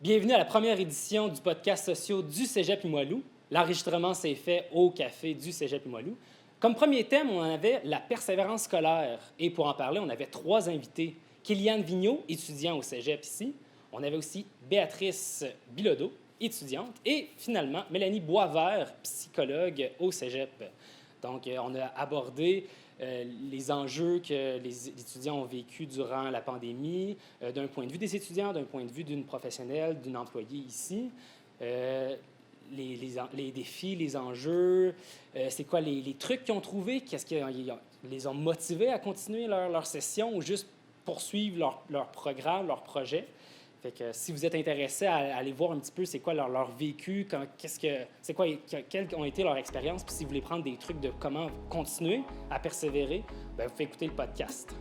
Bienvenue à la première édition du podcast sociaux du Cégep Limoilou. L'enregistrement s'est fait au café du Cégep Limoilou. Comme premier thème, on avait la persévérance scolaire. Et pour en parler, on avait 3 invités. Kylian Vigneault, étudiant au Cégep ici. On avait aussi Béatrice Bilodeau, étudiante. Et finalement, Mélanie Boisvert, psychologue au Cégep. Donc, on a abordé les enjeux que les étudiants ont vécu durant la pandémie, d'un point de vue des étudiants, d'un point de vue d'une professionnelle, d'une employée ici. Les défis, les enjeux, c'est quoi les trucs qu'ils ont trouvés, qu'est-ce qui les ont motivés à continuer leur session ou juste poursuivre leur programme, leur projet. Fait que si vous êtes intéressé à aller voir un petit peu c'est quoi leur vécu, quelles ont été leurs expériences, puis si vous voulez prendre des trucs de comment continuer à persévérer, bien, vous pouvez écouter le podcast.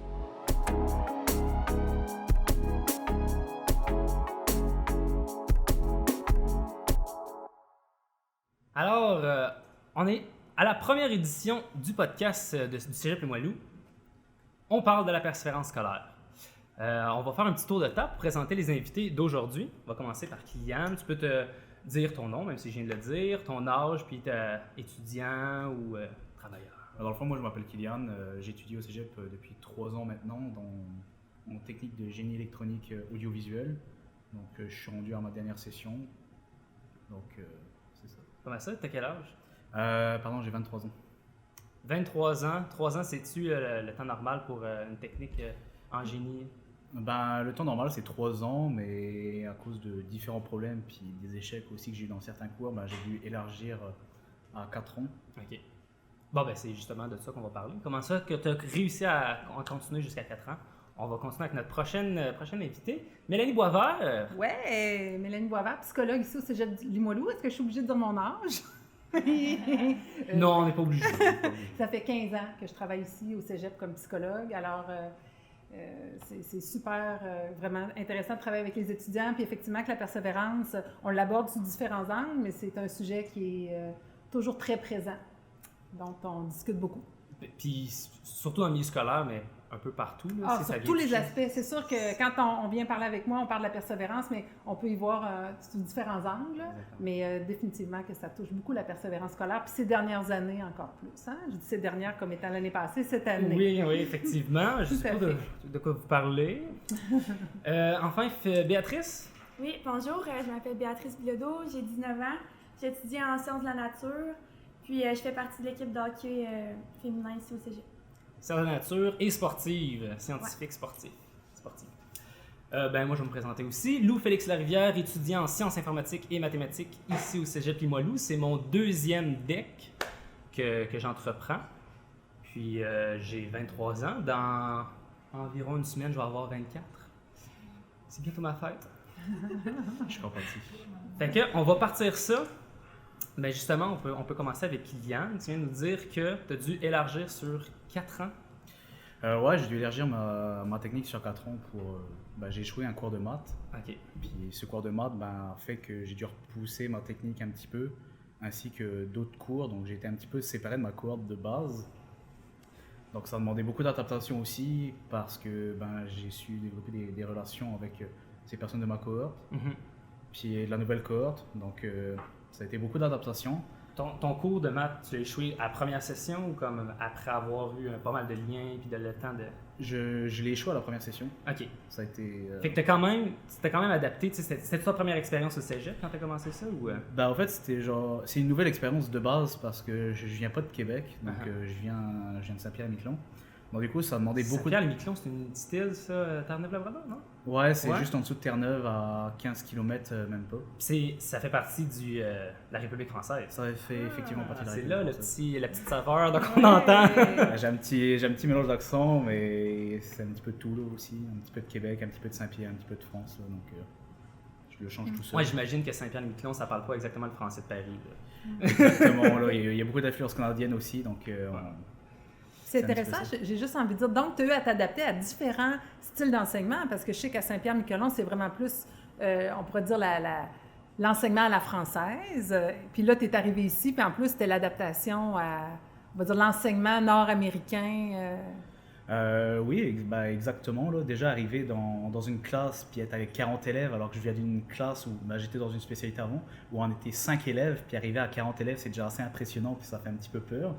Alors, on est à la première édition du podcast du Cégep Limoilou. On parle de la persévérance scolaire. On va faire un petit tour de table pour présenter les invités d'aujourd'hui. On va commencer par Kylian. Tu peux te dire ton nom, même si je viens de le dire, ton âge, puis t'es étudiant ou travailleur. Dans le fond, moi, je m'appelle Kylian. J'étudie au Cégep depuis 3 ans maintenant en technique de génie électronique audiovisuel. Donc, je suis rendu à ma dernière session. Donc, c'est ça. Comment ça? T'as quel âge? Pardon, j'ai 23 ans. 23 ans. 3 ans, c'est-tu le temps normal pour une technique en génie? Ben, le temps normal, c'est 3 ans, mais à cause de différents problèmes puis des échecs aussi que j'ai eu dans certains cours, ben, j'ai dû élargir à 4 ans. OK. Bon, ben c'est justement de ça qu'on va parler. Comment ça que tu as réussi à continuer jusqu'à 4 ans? On va continuer avec notre prochaine invitée, Mélanie Boisvert. Ouais, Mélanie Boisvert, psychologue ici au Cégep Limoilou. Est-ce que je suis obligée de dire mon âge? Non, on n'est pas obligé. Ça fait 15 ans que je travaille ici au Cégep comme psychologue. Alors, c'est super, vraiment intéressant de travailler avec les étudiants. Puis effectivement, que la persévérance, on l'aborde sous différents angles, mais c'est un sujet qui est toujours très présent. Donc, on discute beaucoup. Puis surtout dans le milieu scolaire, mais un peu partout. Là, sur tous les aspects. C'est sûr que quand on vient parler avec moi, on parle de la persévérance, mais on peut y voir sous différents angles. Mais définitivement que ça touche beaucoup la persévérance scolaire. Puis ces dernières années encore plus. Hein? Je dis ces dernières comme étant l'année passée, cette année. Oui, effectivement. Je ne sais pas de quoi vous parlez. Enfin, Béatrice. Oui, bonjour. Je m'appelle Béatrice Bilodeau, j'ai 19 ans. J'étudie en sciences de la nature. Puis je fais partie de l'équipe de hockey féminin ici au Cégep. Sciences de la nature et sportive, scientifique, sportive. Ben, moi, je vais me présenter aussi. Lou Félix Larivière, étudiant en sciences informatiques et mathématiques ici au Cégep Limoilou. C'est mon 2e DEC que j'entreprends. Puis j'ai 23 ans. Dans environ une semaine, je vais avoir 24. C'est bientôt ma fête. Je suis compétitif. Fait que, on va partir ça. Mais justement, on peut commencer avec Kylian. Tu viens de nous dire que tu as dû élargir sur 4 ans. Ouais, j'ai dû élargir ma technique sur 4 ans pour... j'ai échoué un cours de maths. OK. Puis ce cours de maths fait que j'ai dû repousser ma technique un petit peu, ainsi que d'autres cours. Donc j'ai été un petit peu séparé de ma cohorte de base. Donc ça a demandé beaucoup d'adaptation aussi, parce que j'ai su développer des relations avec ces personnes de ma cohorte. Mm-hmm. Puis de la nouvelle cohorte. Donc ça a été beaucoup d'adaptation. Ton cours de maths, tu as échoué à la première session ou comme après avoir eu pas mal de liens et le temps de... Je l'ai échoué à la première session. OK. Ça a été... Fait que t'es quand même adapté. C'était ta première expérience au Cégep quand t'as commencé ça ou... En fait, c'est une nouvelle expérience de base parce que je viens pas de Québec, donc je viens de Saint-Pierre-et-Miquelon. Donc du coup, ça a demandé beaucoup... Saint-Pierre-et-Miquelon, c'est une distille, ça, Terre-Neuve-Labrador, non? Ouais, c'est juste en dessous de Terre-Neuve, à 15 km, même pas. Ça fait partie de la République française. Ça fait effectivement partie de la République française. C'est là la petite saveur qu'on entend. J'ai un petit mélange d'accent, mais c'est un petit peu de Toulouse aussi, un petit peu de Québec, un petit peu de Saint-Pierre, un petit peu de France, là, donc je le change tout seul. Moi, j'imagine que Saint-Pierre-et-Miquelon, ça parle pas exactement le français de Paris. Là. Exactement, là, il y a beaucoup d'influences canadiennes aussi, donc... C'est intéressant, j'ai juste envie de dire, donc tu as eu à t'adapter à différents styles d'enseignement, parce que je sais qu'à Saint-Pierre-Miquelon, c'est vraiment plus, on pourrait dire, l'enseignement à la française. Puis là, tu es arrivé ici, puis en plus, c'était l'adaptation à, on va dire, l'enseignement nord-américain. Oui, exactement. Là. Déjà arriver dans une classe, puis être avec 40 élèves, alors que je viens d'une classe où j'étais dans une spécialité avant, où on était 5 élèves, puis arriver à 40 élèves, c'est déjà assez impressionnant, puis ça fait un petit peu peur.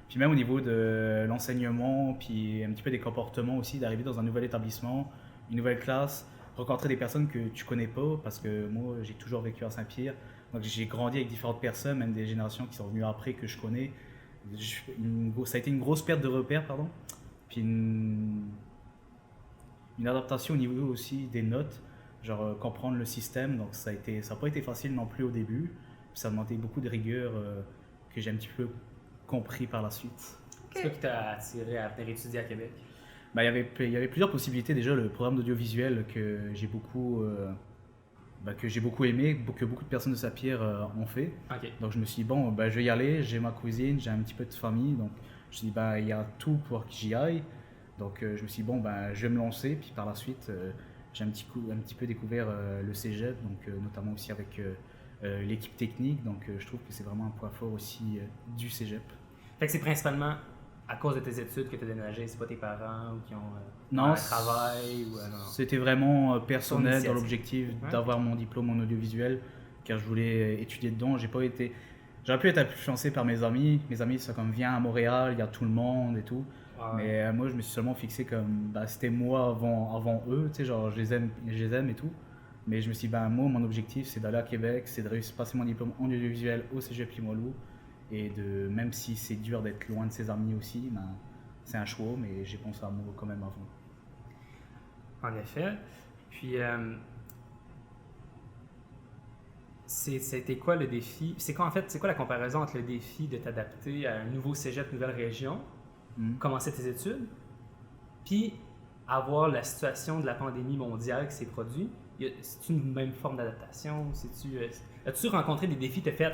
Puis même au niveau de l'enseignement, puis un petit peu des comportements aussi, d'arriver dans un nouvel établissement, une nouvelle classe, rencontrer des personnes que tu connais pas, parce que moi, j'ai toujours vécu à Saint-Pierre, donc j'ai grandi avec différentes personnes, même des générations qui sont venues après que je connais. Ça a été une grosse perte de repères, pardon. Puis une adaptation au niveau aussi des notes, genre comprendre le système, donc ça n'a pas été facile non plus au début, puis ça a demandé beaucoup de rigueur que j'ai un petit peu compris par la suite. C'est quoi qui t'a attiré à venir étudier à Québec? Il y avait plusieurs possibilités. Déjà, le programme d'audiovisuel que j'ai beaucoup aimé, que beaucoup de personnes de Saint-Pierre ont fait. Okay. Donc je me suis dit, bon, je vais y aller, j'ai ma cousine, j'ai un petit peu de famille, donc je me suis dit, il y a tout pour que j'y aille. Donc je me suis dit, bon, je vais me lancer, puis par la suite, j'ai un petit peu découvert le cégep, donc notamment aussi avec l'équipe technique, donc je trouve que c'est vraiment un point fort aussi du cégep. Fait que c'est principalement à cause de tes études que tu as déménagé, c'est pas tes parents ou qui ont non, un travail ou non. C'était vraiment personnel dans l'objectif d'avoir mon diplôme en audiovisuel, car je voulais étudier dedans. J'aurais pu être influencé par mes amis. Mes amis sont comme viens à Montréal, il y a tout le monde et tout. Mais moi, je me suis seulement fixé comme c'était moi avant eux, tu sais, genre je les aime et tout. Mais je me suis dit, moi, mon objectif, c'est d'aller à Québec, c'est de réussir passer mon diplôme en audiovisuel au cégep Limoilou. Et même si c'est dur d'être loin de ses amis aussi, c'est un choix, mais j'ai pensé à moi quand même avant. En effet. Puis, c'était quoi le défi? C'est quoi la comparaison entre le défi de t'adapter à un nouveau cégep, nouvelle région, commencer tes études, puis avoir la situation de la pandémie mondiale qui s'est produite? C'est-tu une même forme d'adaptation? As-tu rencontré des défis, t'as fait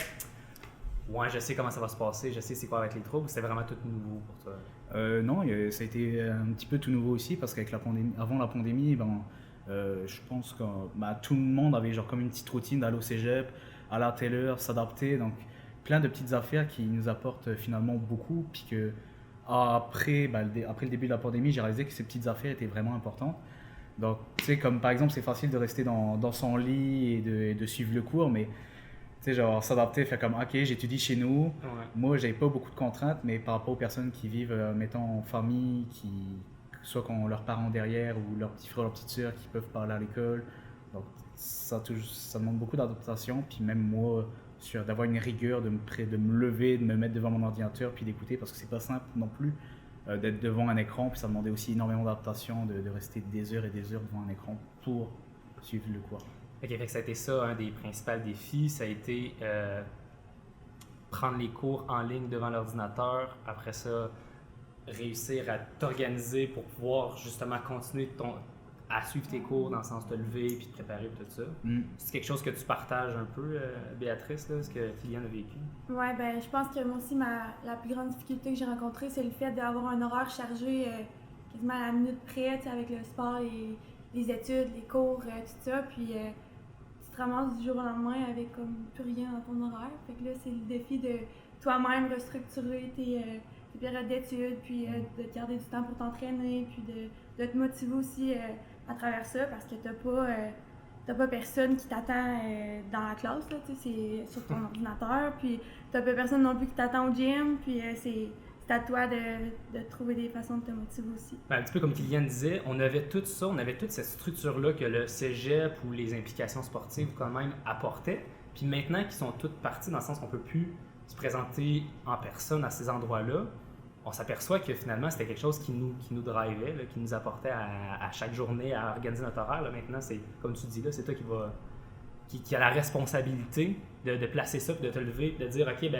ouais, je sais comment ça va se passer, je sais c'est quoi avec les troubles, c'était vraiment tout nouveau pour toi? Non, ça a été un petit peu tout nouveau aussi, parce qu'avec avant la pandémie, je pense que tout le monde avait genre comme une petite routine d'aller au cégep, aller à telle heure, s'adapter, donc plein de petites affaires qui nous apportent finalement beaucoup, puis que après le début de la pandémie, j'ai réalisé que ces petites affaires étaient vraiment importantes. Donc, tu sais, comme par exemple, c'est facile de rester dans son lit et de suivre le cours, mais tu sais, genre s'adapter, faire comme, ok, j'étudie chez nous. Ouais. Moi, j'avais pas beaucoup de contraintes, mais par rapport aux personnes qui vivent, mettons, en famille, soit qui ont leurs parents derrière ou leurs petits frères, leurs petites sœurs qui peuvent parler à l'école. Donc, ça demande beaucoup d'adaptation. Puis même moi, d'avoir une rigueur, de me lever, de me mettre devant mon ordinateur, puis d'écouter, parce que c'est pas simple non plus d'être devant un écran. Puis ça demandait aussi énormément d'adaptation, de rester des heures et des heures devant un écran pour suivre le cours. Ok, fait que ça a été ça, un des principaux défis, ça a été prendre les cours en ligne devant l'ordinateur, après ça, réussir à t'organiser pour pouvoir justement continuer à suivre tes cours dans le sens de te lever puis de préparer tout ça. C'est quelque chose que tu partages un peu, Béatrice, là, ce que Kylian a vécu? Oui, je pense que moi aussi, la plus grande difficulté que j'ai rencontrée, c'est le fait d'avoir un horaire chargé quasiment à la minute près, avec le sport, les études, les cours, tout ça, puis tu te ramasses du jour au lendemain avec comme plus rien dans ton horaire. Fait que là, c'est le défi de toi-même restructurer tes périodes d'études, puis de te garder du temps pour t'entraîner, puis de te motiver aussi à travers ça, parce que t'as pas personne qui t'attend dans la classe, là, c'est sur ton ordinateur, puis t'as pas personne non plus qui t'attend au gym, puis c'est à toi de trouver des façons de te motiver aussi. Un petit peu comme Kylian disait, on avait tout ça, on avait toute cette structure-là que le cégep ou les implications sportives quand même apportaient, puis maintenant qu'ils sont toutes parties dans le sens qu'on peut plus se présenter en personne à ces endroits-là, on s'aperçoit que finalement c'était quelque chose qui nous drivait, là, qui nous apportait à chaque journée à organiser notre horaire. Là. Maintenant, c'est comme tu dis là, c'est toi qui a la responsabilité de placer ça, puis de te lever, puis de dire ok,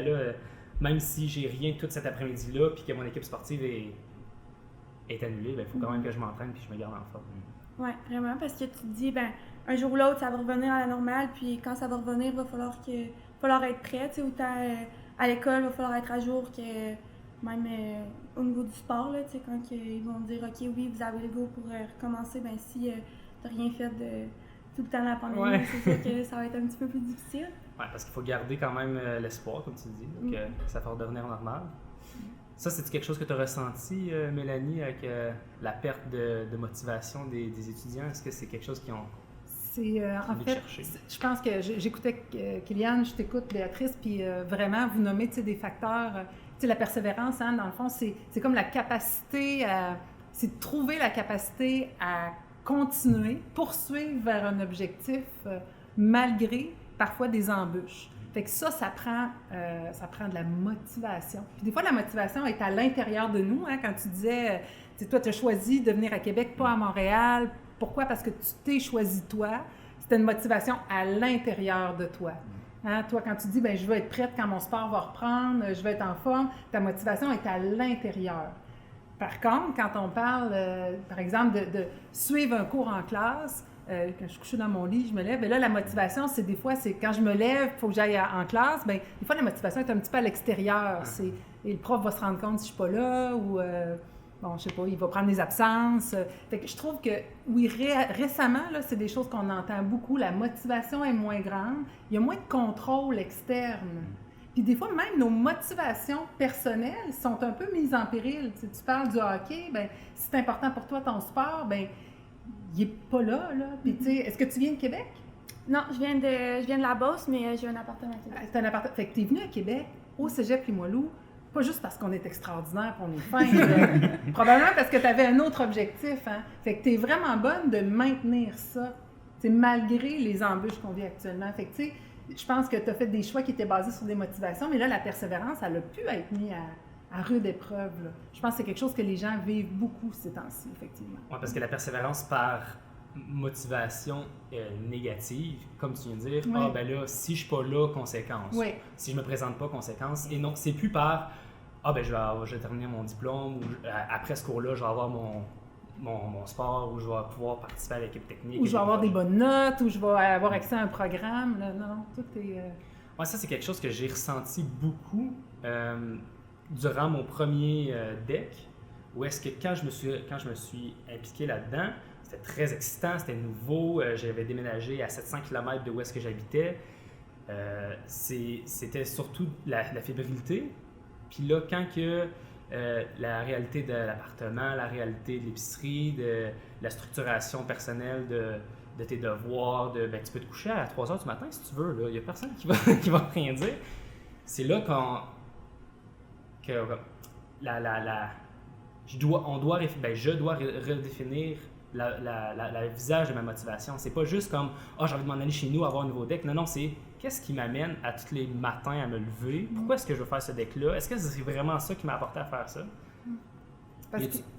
même si j'ai rien tout cet après-midi-là, puis que mon équipe sportive est annulée, il faut quand même que je m'entraîne puis je me garde en forme. Oui, vraiment, parce que tu te dis, un jour ou l'autre, ça va revenir à la normale, puis quand ça va revenir, il va falloir être prêt, autant à l'école, il va falloir être à jour que même au niveau du sport, là, quand ils vont dire, ok, oui, vous avez le go pour recommencer, si tu n'as rien fait de tout le temps de la pandémie, c'est sûr que ça va être un petit peu plus difficile. Oui, parce qu'il faut garder quand même l'espoir, comme tu dis, donc ça va redevenir normal. Ça, c'est quelque chose que tu as ressenti, Mélanie, avec la perte de motivation des étudiants? Est-ce que c'est quelque chose qui ont... C'est, en fait, je pense que j'écoutais Kylian, je t'écoute Béatrice, puis vraiment, vous nommez des facteurs. La persévérance, hein, dans le fond, c'est comme la capacité c'est de trouver la capacité à continuer, poursuivre vers un objectif malgré parfois des embûches. Fait que ça prend de la motivation. Puis des fois, la motivation est à l'intérieur de nous. Hein, quand tu disais, toi, tu as choisi de venir à Québec, pas à Montréal. Pourquoi? Parce que tu t'es choisi toi. C'était une motivation à l'intérieur de toi. Hein? Toi, quand tu dis, je veux être prête quand mon sport va reprendre, je veux être en forme, ta motivation est à l'intérieur. Par contre, quand on parle, par exemple, de suivre un cours en classe, quand je suis couchée dans mon lit, je me lève, et là, la motivation, c'est des fois, c'est quand je me lève, il faut que j'aille en classe, des fois, la motivation est un petit peu à l'extérieur. Et le prof va se rendre compte si je ne suis pas là, ou... bon, je sais pas, il va prendre des absences. Fait que je trouve que, oui, récemment, là, c'est des choses qu'on entend beaucoup. La motivation est moins grande. Il y a moins de contrôle externe. Puis des fois, même nos motivations personnelles sont un peu mises en péril. Tu parles du hockey, si c'est important pour toi ton sport, il n'est pas là. Puis tu sais, est-ce que tu viens de Québec? Non, je viens de la Beauce, mais j'ai un appartement à Québec. C'est un appartement. Fait que tu es venu à Québec, au Cégep Limoilou, pas juste parce qu'on est extraordinaire, qu'on est fin, probablement parce que tu avais un autre objectif. Hein? Fait que tu es vraiment bonne de maintenir ça, malgré les embûches qu'on vit actuellement. Fait que tu sais, je pense que tu as fait des choix qui étaient basés sur des motivations, mais là, la persévérance, elle a pu être mise à rude épreuve. Là. Je pense que c'est quelque chose que les gens vivent beaucoup ces temps-ci, effectivement. Oui, parce que la persévérance par motivation négative, comme tu viens de dire, oui. Là, si je suis pas là, conséquence. Oui. Si je me présente pas, conséquence. Et non, c'est plus par je vais terminer mon diplôme, ou après ce cours-là, je vais avoir mon sport, ou je vais pouvoir participer à l'équipe technique. Ou je vais avoir des bonnes notes, ou je vais avoir accès à un programme. Là. Non, tout est... Ouais, ça, c'est quelque chose que j'ai ressenti beaucoup durant mon premier DEC, où est-ce que quand je me suis impliqué là-dedans, c'était très excitant, c'était nouveau, j'avais déménagé à 700 km de où est-ce que j'habitais. C'était surtout la fébrilité. Puis là, quand que la réalité de l'appartement, la réalité de l'épicerie, de la structuration personnelle de tes devoirs, tu peux te coucher à 3 heures du matin si tu veux, il n'y a personne qui va rien dire. C'est là je dois redéfinir le visage de ma motivation. C'est pas juste comme j'ai envie de m'en aller chez nous avoir un nouveau deck. Non, c'est qu'est-ce qui m'amène à tous les matins à me lever? Pourquoi est-ce que je veux faire ce deck-là? Est-ce que c'est vraiment ça qui m'a apporté à faire ça?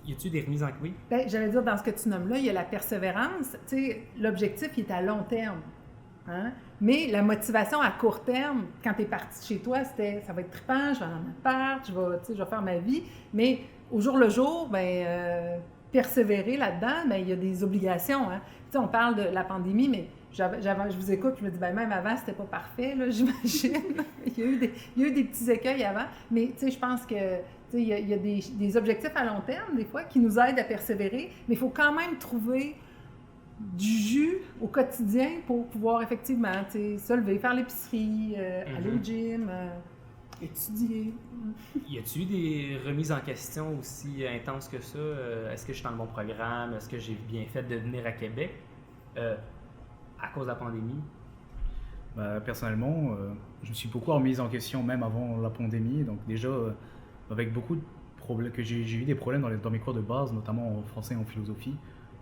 Y a-tu des remises en oui? J'allais dire, dans ce que tu nommes là, il y a la persévérance. Tu sais, l'objectif, il est à long terme. Hein? Mais la motivation à court terme, quand tu es parti de chez toi, c'était ça va être trippant, je vais dans ma appart, je vais faire ma vie. Mais au jour le jour, persévérer là-dedans, il y a des obligations. Hein? Tu sais, on parle de la pandémie, mais je vous écoute, je me dis, même avant, c'était pas parfait, là, j'imagine. il y a eu des petits écueils avant. Mais tu sais, je pense que il y a des objectifs à long terme, des fois, qui nous aident à persévérer, mais il faut quand même trouver du jus au quotidien pour pouvoir effectivement se lever, faire l'épicerie, aller au gym, étudier. Y a-tu eu des remises en question aussi intenses que ça? Est-ce que je suis dans le bon programme? Est-ce que j'ai bien fait de venir à Québec à cause de la pandémie? Personnellement, je me suis beaucoup remise en question même avant la pandémie. Donc déjà, avec beaucoup de problèmes, que j'ai eu des problèmes dans mes cours de base, notamment en français et en philosophie,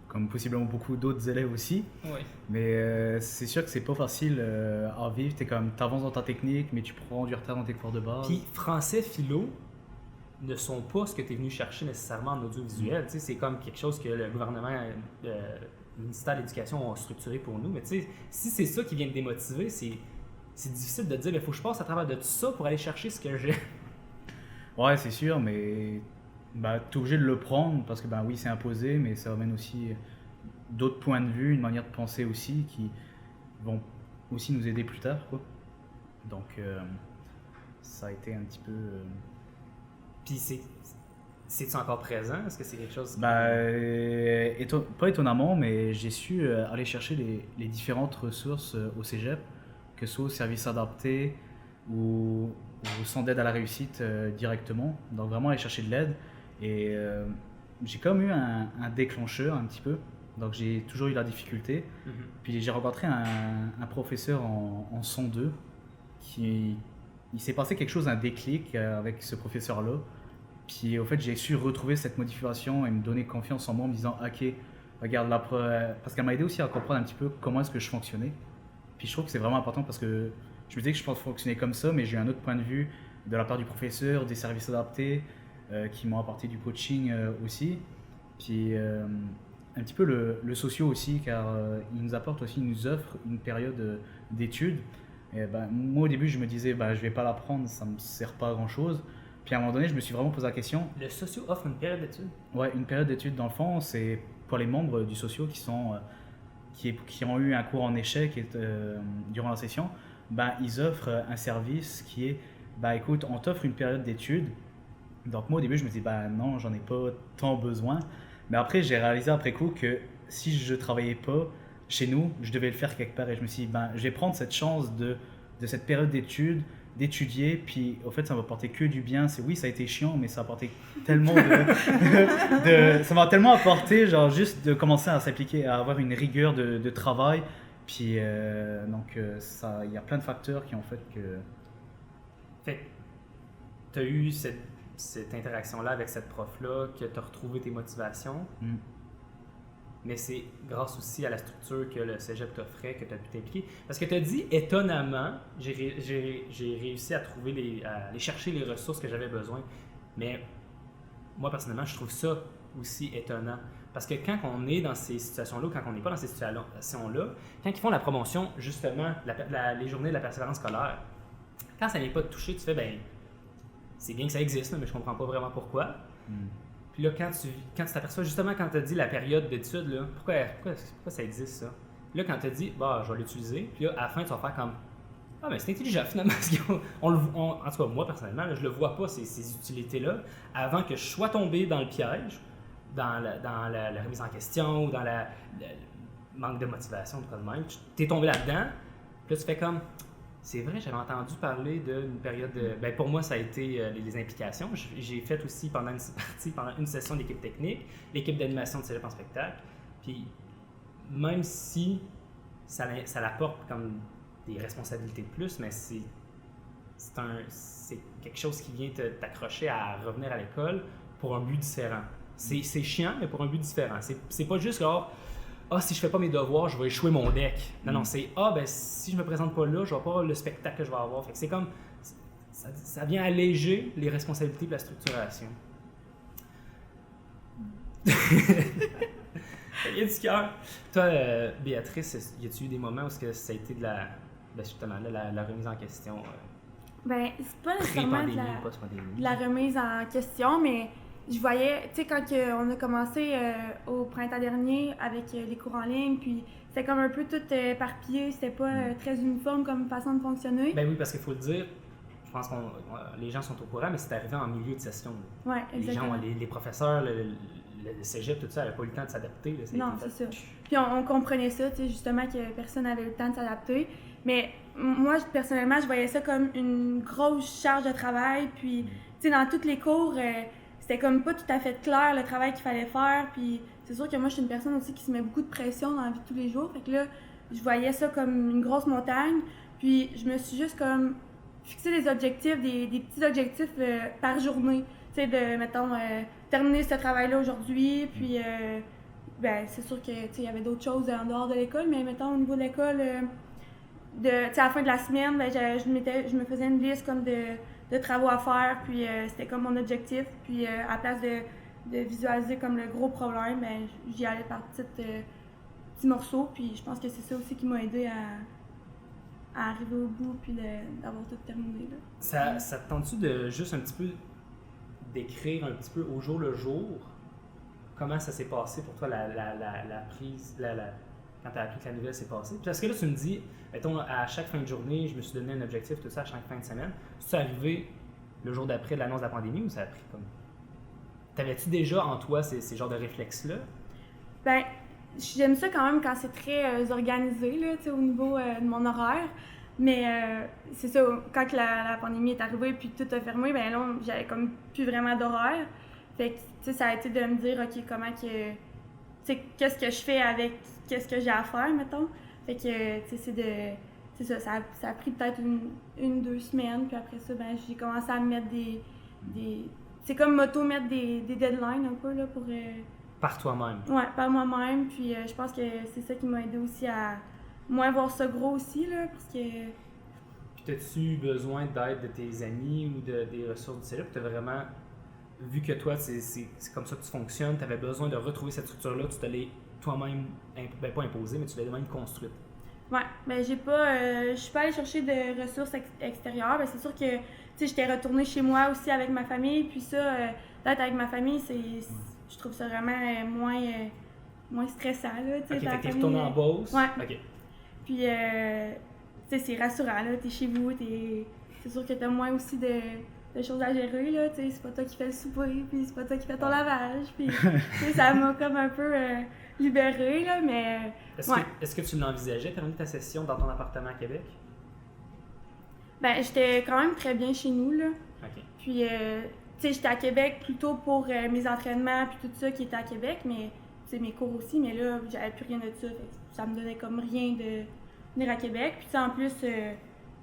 comme possiblement beaucoup d'autres élèves aussi. Oui. Mais c'est sûr que c'est pas facile à vivre. T'avances dans ta technique, mais tu prends du retard dans tes cours de base. Puis français, philo ne sont pas ce que tu es venu chercher nécessairement en audiovisuel. Tu sais, c'est comme quelque chose que le gouvernement, le ministère de l'Éducation a structuré pour nous. Mais tu sais, si c'est ça qui vient te démotiver, c'est difficile de dire il faut que je passe à travers de tout ça pour aller chercher ce que j'ai. Ouais, c'est sûr, mais t'es obligé de le prendre parce que oui, c'est imposé, mais ça amène aussi d'autres points de vue, une manière de penser aussi qui vont aussi nous aider plus tard, quoi. Donc ça a été un petit peu... Puis c'est-tu encore présent? Est-ce que c'est quelque chose... Pas étonnamment, mais j'ai su aller chercher les différentes ressources au cégep, que ce soit au service adapté, ou sans aide à la réussite directement. Donc vraiment aller chercher de l'aide. Et j'ai quand même eu un déclencheur un petit peu. Donc j'ai toujours eu la difficulté. Puis j'ai rencontré un professeur en son 2 il s'est passé quelque chose, un déclic avec ce professeur-là. Puis au fait, j'ai su retrouver cette motivation et me donner confiance en moi en me disant ok, regarde parce qu'elle m'a aidé aussi à comprendre un petit peu comment est-ce que je fonctionnais. Puis je trouve que c'est vraiment important parce que je me disais que je pense fonctionner comme ça, mais j'ai eu un autre point de vue de la part du professeur, des services adaptés qui m'ont apporté du coaching aussi. Puis un petit peu le socio aussi, car il nous apporte aussi, il nous offre une période d'études. Et moi au début je me disais je vais pas l'apprendre, ça me sert pas à grand chose. Puis à un moment donné je me suis vraiment posé la question. Le socio offre une période d'études? Ouais, une période d'études dans le fond, c'est pour les membres du socio qui ont eu un cours en échec durant la session. Ils offrent un service qui est écoute, on t'offre une période d'études. Donc moi au début je me disais non, j'en ai pas tant besoin. Mais après j'ai réalisé après coup que si je travaillais pas chez nous, je devais le faire quelque part. Et je me suis dit je vais prendre cette chance de cette période d'études, d'étudier, puis au fait ça m'a apporté que du bien. Oui, ça a été chiant, mais ça a apporté tellement ça m'a tellement apporté, genre juste de commencer à s'appliquer, à avoir une rigueur de travail. Puis ça, il y a plein de facteurs qui ont fait que... Fait tu as eu cette interaction-là avec cette prof-là, que tu as retrouvé tes motivations. Mais c'est grâce aussi à la structure que le cégep t'offrait que tu as pu t'impliquer. Parce que tu as dit, étonnamment, j'ai réussi à aller chercher les ressources que j'avais besoin. Mais moi, personnellement, je trouve ça aussi étonnant. Parce que quand on est dans ces situations-là, ou quand on n'est pas dans ces situations-là, quand ils font la promotion, justement, les journées de la persévérance scolaire, quand ça n'est pas touché, tu fais, c'est bien que ça existe, mais je comprends pas vraiment pourquoi. Puis là, quand tu t'aperçois, justement, quand tu as dit la période d'études, là, pourquoi ça existe, ça? Puis là, quand tu as dit, je vais l'utiliser, puis là, à la fin, tu vas faire comme, mais c'est intelligent, finalement, parce en tout cas, moi, personnellement, là, je le vois pas, ces utilités-là, avant que je sois tombé dans le piège, dans la remise en question, ou dans le manque de motivation, de même. Tu es tombé là-dedans, puis là, tu fais comme... C'est vrai, j'avais entendu parler d'une période de... pour moi, ça a été les implications. J'ai fait aussi pendant une session d'équipe technique, l'équipe d'animation de Cégep en spectacle. Puis, même si ça l'apporte comme des responsabilités de plus, mais c'est quelque chose qui vient t'accrocher à revenir à l'école pour un but différent. C'est chiant, mais pour un but différent. C'est pas juste genre... si je fais pas mes devoirs, je vais échouer mon deck. Non, c'est si je me présente pas là, je vais pas avoir le spectacle que je vais avoir. Fait que c'est comme ça vient alléger les responsabilités de la structuration. Il y a du cœur. Toi, Béatrice, y a-tu eu des moments où ça a été de la remise en question? C'est pas nécessairement de la remise en question, mais je voyais, tu sais, quand on a commencé au printemps dernier avec les cours en ligne, puis c'était comme un peu tout éparpillé, c'était pas très uniforme comme façon de fonctionner. Oui, parce qu'il faut le dire, je pense que les gens sont au courant, mais c'est arrivé en milieu de session. Oui, exactement. Les professeurs, le cégep, tout ça, n'avaient pas eu le temps de s'adapter. Non, c'est ça. Puis on comprenait ça, tu sais, justement, que personne n'avait eu le temps de s'adapter. Mais moi, personnellement, je voyais ça comme une grosse charge de travail. Puis, tu sais, dans tous les cours, c'était comme pas tout à fait clair le travail qu'il fallait faire. Puis, c'est sûr que moi, je suis une personne aussi qui se met beaucoup de pression dans la vie de tous les jours. Fait que là, je voyais ça comme une grosse montagne. Puis, je me suis juste comme fixé des objectifs, des petits objectifs par journée. Tu sais, de, mettons, terminer ce travail-là aujourd'hui. Puis, c'est sûr que, tu sais, il y avait d'autres choses en dehors de l'école. Mais, mettons, au niveau de l'école, à la fin de la semaine, je me faisais une liste comme de travaux à faire, puis c'était comme mon objectif. Puis à la place de visualiser comme le gros problème, j'y allais par petits morceaux. Puis je pense que c'est ça aussi qui m'a aidé à arriver au bout, puis d'avoir tout terminé. Là. Ça te tente-tu de juste un petit peu décrire un petit peu au jour le jour comment ça s'est passé pour toi, la prise, quand tu as appris que la nouvelle s'est passée? Parce que là, tu me dis, mettons, à chaque fin de journée, je me suis donné un objectif, tout ça, à chaque fin de semaine. C'est arrivé le jour d'après de l'annonce de la pandémie ou ça a pris comme... T'avais-tu déjà en toi ces genres de réflexes-là? J'aime ça quand même quand c'est très organisé, là, au niveau de mon horaire. Mais c'est ça, quand la pandémie est arrivée puis tout a fermé, ben là, j'avais comme plus vraiment d'horaire. Fait que, tu sais, ça a été de me dire, OK, comment que... Tu sais, qu'est-ce que je fais avec qu'est-ce que j'ai à faire, mettons. Fait que, tu sais, c'est ça a pris peut-être une, 2 semaines, puis après ça, ben j'ai commencé à me mettre des c'est comme m'auto-mettre des deadlines un peu, là, pour... Par toi-même. Ouais, par moi-même, puis je pense que c'est ça qui m'a aidé aussi à moins voir ça gros aussi, là, parce que... Puis as-tu besoin d'aide de tes amis ou des ressources du cégep? Tu as vraiment, vu que toi, c'est comme ça que tu fonctionnes, tu avais besoin de retrouver cette structure-là, tu te l'es toi-même, ben pas imposée, mais tu l'as même construite. Ouais, ben je suis pas allée chercher de ressources extérieures. Ben c'est sûr que, tu sais, j'étais retournée chez moi aussi avec ma famille, puis ça, d'être avec ma famille, je trouve ça vraiment moins stressant, là, tu sais. Ok, t'es retournée en Beauce? Ouais. Ok. Puis, tu sais, c'est rassurant, là, t'es chez vous, c'est sûr que t'as moins aussi de choses à gérer, là, tu sais, c'est pas toi qui fais le souper, puis c'est pas toi qui fais ton lavage, puis, tu sais, ça m'a comme un peu libérée, là, mais... Est-ce que tu l'envisageais, terminer ta session dans ton appartement à Québec? Ben, j'étais quand même très bien chez nous, là. OK. Puis, tu sais, j'étais à Québec plutôt pour mes entraînements puis tout ça qui était à Québec, mais, tu sais, mes cours aussi, mais là, j'avais plus rien de ça, fait que ça me donnait comme rien de venir à Québec. Puis, tu sais, en plus,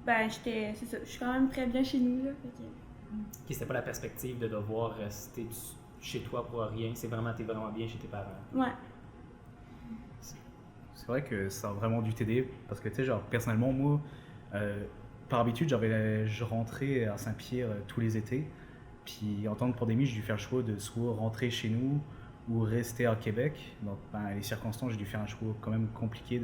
ben, c'est ça, je suis quand même très bien chez nous, là. Fait que... OK, c'était pas la perspective de devoir rester chez toi pour rien, t'es vraiment bien chez tes parents. Ouais. C'est vrai que ça a vraiment dû t'aider parce que tu sais, genre, personnellement, moi, par habitude, je rentrais à Saint-Pierre tous les étés. Puis en temps de pandémie, j'ai dû faire le choix de soit rentrer chez nous ou rester à Québec. Donc, ben, les circonstances, j'ai dû faire un choix quand même compliqué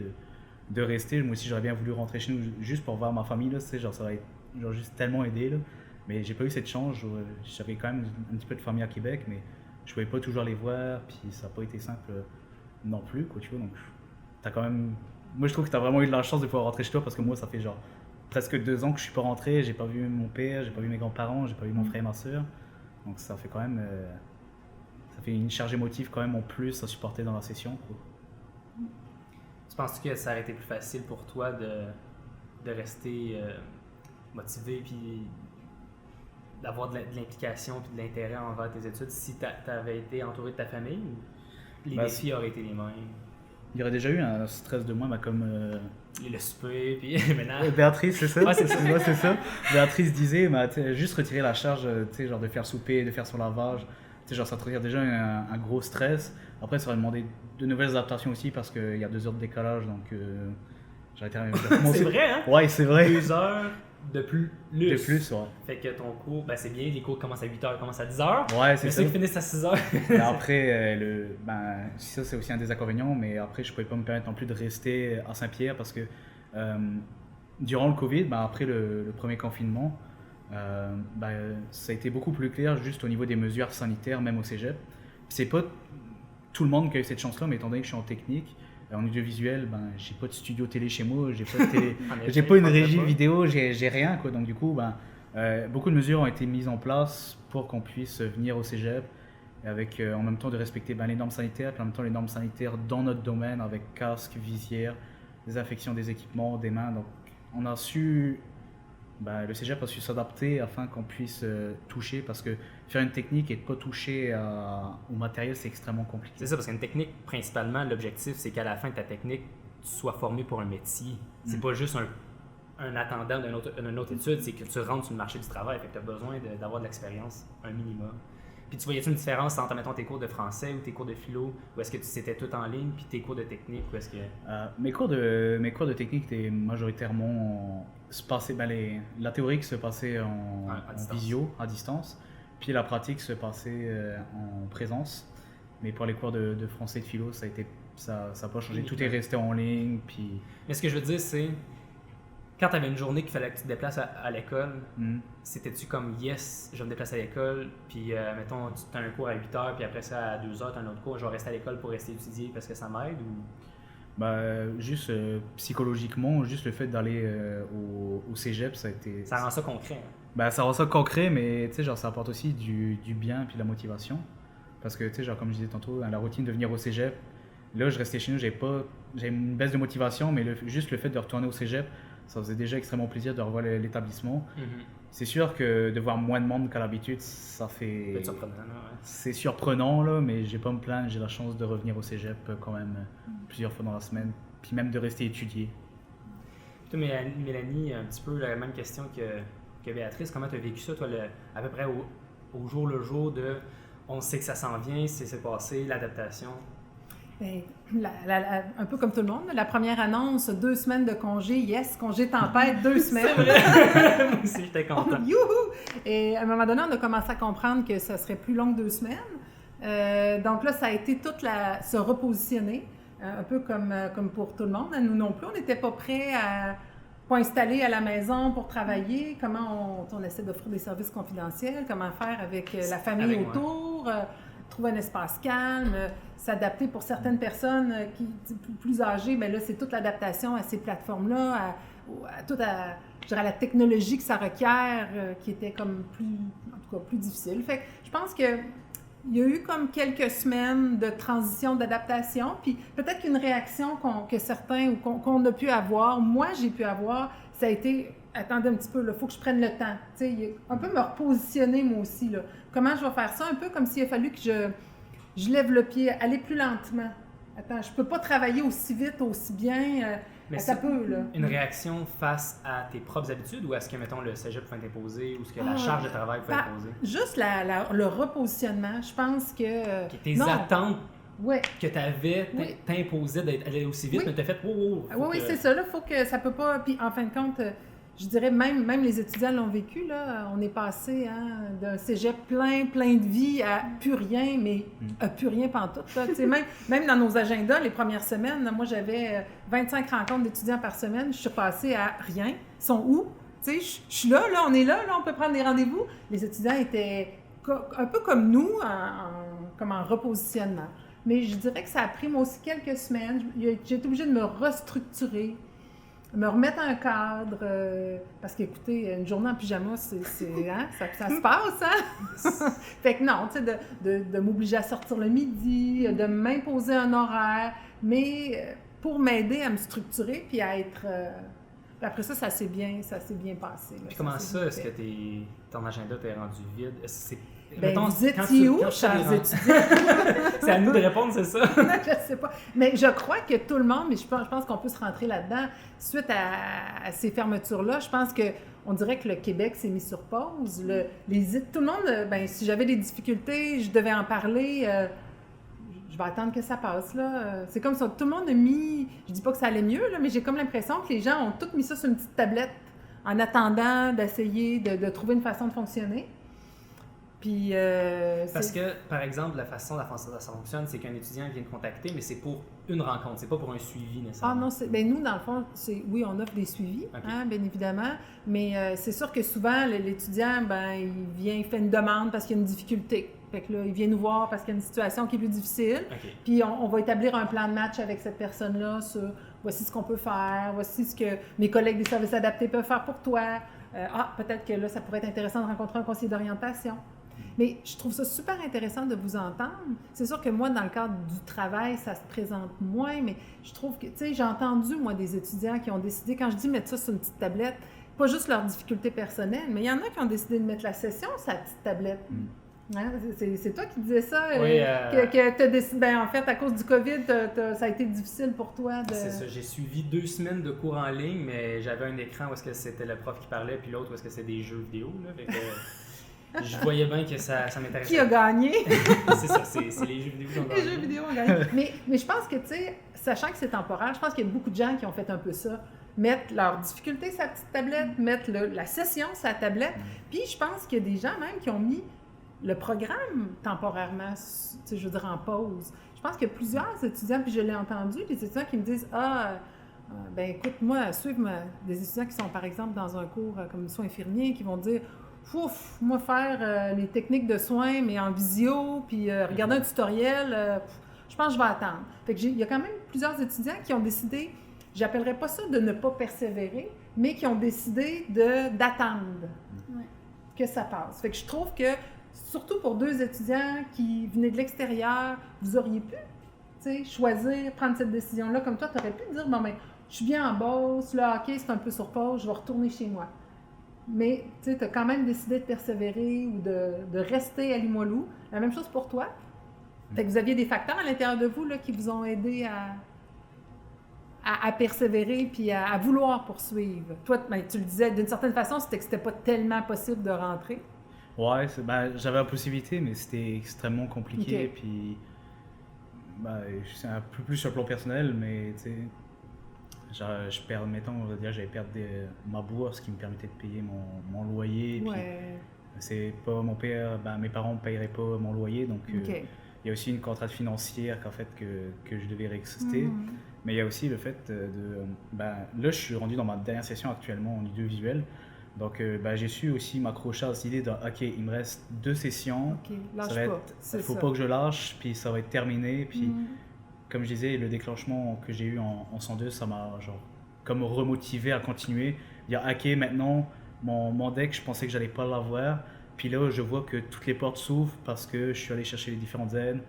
de rester. Moi aussi, j'aurais bien voulu rentrer chez nous juste pour voir ma famille. Là, tu sais, genre, ça aurait genre, juste tellement aidé. Là. Mais j'ai pas eu cette chance. J'avais quand même un petit peu de famille à Québec, mais je pouvais pas toujours les voir. Puis ça n'a pas été simple non plus, quoi, tu vois. Donc, t'as quand même... Moi, je trouve que tu as vraiment eu de la chance de pouvoir rentrer chez toi parce que moi, ça fait genre presque 2 ans que je suis pas rentré. J'ai pas vu mon père, j'ai pas vu mes grands-parents, j'ai pas vu mon frère et ma soeur. Donc, ça fait quand même. Ça fait une charge émotive quand même en plus à supporter dans la session, quoi. Tu penses que ça aurait été plus facile pour toi de rester motivé puis d'avoir de l'implication puis de l'intérêt envers tes études si tu avais été entouré de ta famille ou les défis auraient été les mêmes? Il y aurait déjà eu un stress de moins, comme... Le souper, puis maintenant... Béatrice, c'est ça? Ouais, c'est ça. Ouais, c'est ça. Béatrice disait, juste retirer la charge, genre de faire souper, de faire son lavage, genre ça te retire déjà un gros stress. Après, ça aurait demandé de nouvelles adaptations aussi parce qu'il y a 2 heures de décalage, donc j'aurais été... C'est vrai, hein? Ouais, c'est vrai. 2 heures de plus. De plus, ouais. Fait que ton cours, ben c'est bien, les cours commencent à 8h, commencent à 10h. Ouais, c'est mais ça. ceux qui finissent à 6h. Mais après, ça c'est aussi un des inconvénients, mais après je pouvais pas me permettre non plus de rester à Saint-Pierre parce que durant le Covid, après le premier confinement, ça a été beaucoup plus clair juste au niveau des mesures sanitaires, même au cégep. C'est pas tout le monde qui a eu cette chance-là, mais étant donné que je suis en technique, en audiovisuel, j'ai pas de studio télé chez moi, j'ai pas, j'ai pas une régie vidéo, j'ai rien, quoi. Donc du coup, beaucoup de mesures ont été mises en place pour qu'on puisse venir au cégep, avec en même temps de respecter les normes sanitaires, puis en même temps les normes sanitaires dans notre domaine, avec casque, visière, désinfection des équipements, des mains. Donc on a su, le cégep a su s'adapter afin qu'on puisse toucher, parce que faire une technique et ne pas toucher au matériel, c'est extrêmement compliqué. C'est ça, parce qu'une technique, principalement, l'objectif, c'est qu'à la fin de ta technique, tu sois formé pour un métier. C'est pas juste un attendant d'une autre étude, c'est que tu rentres sur le marché du travail, fait que tu as besoin d'avoir de l'expérience, un minimum. Puis tu voyais-tu une différence entre, mettons, tes cours de français ou tes cours de philo, ou est-ce que c'était tout en ligne, puis tes cours de technique, ou est-ce que... Mes cours de technique étaient majoritairement la théorie se passait en visio, à distance, puis la pratique se passait en présence. Mais pour les cours de français et de philo, ça n'a pas changé. Tout est resté en ligne. Puis... Mais ce que je veux dire, c'est quand tu avais une journée qu'il fallait que tu te déplaces à l'école, c'était-tu comme yes, je vais me déplacer à l'école, puis mettons, tu as un cours à 8h, puis après ça, à 2h, tu as un autre cours, je vais rester à l'école pour rester étudier parce que ça m'aide ou... Juste psychologiquement, juste le fait d'aller au cégep, ça rend ça concret. Hein? Ça rend ça concret, mais tu sais, genre, ça apporte aussi du bien puis de la motivation. Parce que, tu sais, genre, comme je disais tantôt, la routine de venir au cégep, là, je restais chez nous, j'avais une baisse de motivation, mais juste le fait de retourner au cégep, ça faisait déjà extrêmement plaisir de revoir l'établissement. Mhm. C'est sûr que de voir moins de monde qu'à l'habitude, ça fait... Ça peut être surprenant, là, ouais. C'est surprenant, là, mais j'ai pas à me plaindre. J'ai la chance de revenir au cégep quand même plusieurs fois dans la semaine, puis même de rester étudier. Toi, Mélanie, un petit peu la même question que Béatrice. Comment tu as vécu ça, toi, à peu près au jour le jour de on sait que ça s'en vient, c'est passé, l'adaptation? Bien, un peu comme tout le monde, la première annonce, 2 semaines de congé, yes, congé tempête, 2 semaines. C'est vrai! Moi aussi, j'étais content. Youhou! Et à un moment donné, on a commencé à comprendre que ça serait plus long que 2 semaines. Donc là, ça a été se repositionner, un peu comme pour tout le monde. Nous non plus, on n'était pas prêts à pas installer à la maison pour travailler, comment on essaie d'offrir des services confidentiels, comment faire avec la famille autour, trouver un espace calme, s'adapter pour certaines personnes qui plus âgées, bien là, c'est toute l'adaptation à ces plateformes-là, à la technologie que ça requiert, qui était comme plus difficile. Fait que je pense que il y a eu comme quelques semaines de transition, d'adaptation, puis peut-être qu'une réaction que certains ou qu'on a pu avoir, moi j'ai pu avoir, ça a été « attendez un petit peu, il faut que je prenne le temps ». Tu sais, un peu me repositionner moi aussi. Là. Comment je vais faire ça? Un peu comme s'il a fallu que je lève le pied, aller plus lentement. Attends, je peux pas travailler aussi vite, aussi bien. Mais ça peut, là. Une réaction face à tes propres habitudes ou est-ce que, mettons, le cégep peut t'imposer ou est-ce que la charge de travail peut t'imposer? Juste le repositionnement, je pense que... Tes attentes ouais. que tu avais t'imposaient d'aller aussi vite, mais tu as fait « wow, wow ». Oui, c'est ça, là, faut que ça peut pas... Puis en fin de compte, je dirais même les étudiants l'ont vécu, là, on est passé d'un cégep plein de vie à plus rien, mais à plus rien pantoute. Même dans nos agendas, les premières semaines, moi j'avais 25 rencontres d'étudiants par semaine, je suis passée à rien. Ils sont où? Tu sais, je suis là, on est là, on peut prendre des rendez-vous. Les étudiants étaient un peu comme nous, comme en repositionnement. Mais je dirais que ça a pris, moi aussi, quelques semaines. J'ai été obligée de me restructurer, me remettre en cadre, parce qu'écoutez, une journée en pyjama, ça se passe, hein? Fait que non, tu sais, de m'obliger à sortir le midi, de m'imposer un horaire, mais pour m'aider à me structurer puis à être... Puis après ça s'est bien passé. Là, puis comment ça, est-ce que ton agenda t'est rendu vide? Vous étiez où, chers étudiants? C'est à nous de répondre, c'est ça? Je ne sais pas. Mais je crois que tout le monde, mais je pense qu'on peut se rentrer là-dedans, suite à ces fermetures-là, je pense qu'on dirait que le Québec s'est mis sur pause. Tout le monde, si j'avais des difficultés, je devais en parler, je vais attendre que ça passe, là. C'est comme ça, tout le monde a mis, je dis pas que ça allait mieux, là, mais j'ai comme l'impression que les gens ont tous mis ça sur une petite tablette en attendant d'essayer de trouver une façon de fonctionner. Puis, parce que, par exemple, la façon dont ça fonctionne, c'est qu'un étudiant vient te contacter, mais c'est pour une rencontre, c'est pas pour un suivi nécessairement. Ah non, nous, dans le fond, oui, on offre des suivis, okay. Bien évidemment, mais c'est sûr que souvent, l'étudiant, il fait une demande parce qu'il y a une difficulté. Fait que là, il vient nous voir parce qu'il y a une situation qui est plus difficile. Okay. Puis on va établir un plan de match avec cette personne-là sur voici ce qu'on peut faire, voici ce que mes collègues des services adaptés peuvent faire pour toi. Peut-être que là, ça pourrait être intéressant de rencontrer un conseiller d'orientation. Mais je trouve ça super intéressant de vous entendre. C'est sûr que moi, dans le cadre du travail, ça se présente moins, mais je trouve que, tu sais, j'ai entendu, moi, des étudiants qui ont décidé, quand je dis mettre ça sur une petite tablette, pas juste leurs difficultés personnelles, mais il y en a qui ont décidé de mettre la session sur la petite tablette. Hein? C'est toi qui disais ça, oui, que tu as décidé, en fait, à cause du COVID, ça a été difficile pour toi de... C'est ça, j'ai suivi 2 semaines de cours en ligne, mais j'avais un écran où est-ce que c'était le prof qui parlait, puis l'autre où est-ce que c'était des jeux vidéo, là, fait que... Je voyais bien que ça m'intéressait. Qui a gagné? C'est ça, c'est les jeux vidéo qui ont gagné. Les jeux vidéo ont gagné. Mais je pense que, tu sais, sachant que c'est temporaire, je pense qu'il y a beaucoup de gens qui ont fait un peu ça. Mettre leurs difficultés sur la petite tablette, mettre la session sur la tablette. Puis je pense qu'il y a des gens même qui ont mis le programme temporairement, tu sais, je veux dire, en pause. Je pense qu'il y a plusieurs étudiants, puis je l'ai entendu, des étudiants qui me disent « écoute, moi, suivre des étudiants qui sont, par exemple, dans un cours comme soins infirmiers, qui vont dire « Ouf, moi, faire les techniques de soins, mais en visio, puis regarder un tutoriel, je pense que je vais attendre. » Fait que il y a quand même plusieurs étudiants qui ont décidé, j'appellerais pas ça de ne pas persévérer, mais qui ont décidé d'attendre que ça passe. Fait que je trouve que, surtout pour 2 étudiants qui venaient de l'extérieur, vous auriez pu choisir, prendre cette décision-là. Comme toi, tu aurais pu te dire, je suis bien en Beauce, le hockey, c'est un peu sur pause, je vais retourner chez moi. Mais tu sais, tu as quand même décidé de persévérer ou de rester à Limoilou. La même chose pour toi. Fait que vous aviez des facteurs à l'intérieur de vous là, qui vous ont aidé à persévérer puis à vouloir poursuivre. Toi, ben, tu le disais, d'une certaine façon, c'était que c'était pas tellement possible de rentrer. Ouais, j'avais la possibilité, mais c'était extrêmement compliqué. Ok. Puis, c'est un peu plus sur le plan personnel, mais tu sais, je perds, mettons, on va dire, j'allais perdre ma bourse qui me permettait de payer mon loyer. Puis, Ouais. c'est pas mon père, mes parents ne paieraient pas mon loyer, donc OK. il y a aussi une contrainte financière qu'en fait que je devais réexister. Mhm. Mais il y a aussi le fait là, je suis rendu dans ma dernière session actuellement en audiovisuel. Donc, j'ai su aussi m'accrocher à cette idée de, OK, il me reste 2 sessions. OK, Ça lâche va pas. être, C'est faut ça. pas que je lâche, puis ça va être terminé. Puis, Mhm. comme je disais, le déclenchement que j'ai eu en 102, ça m'a genre comme remotivé à continuer. Dire, OK, maintenant, mon deck, je pensais que j'allais pas l'avoir. Puis là, je vois que toutes les portes s'ouvrent parce que je suis allé chercher les différentes aides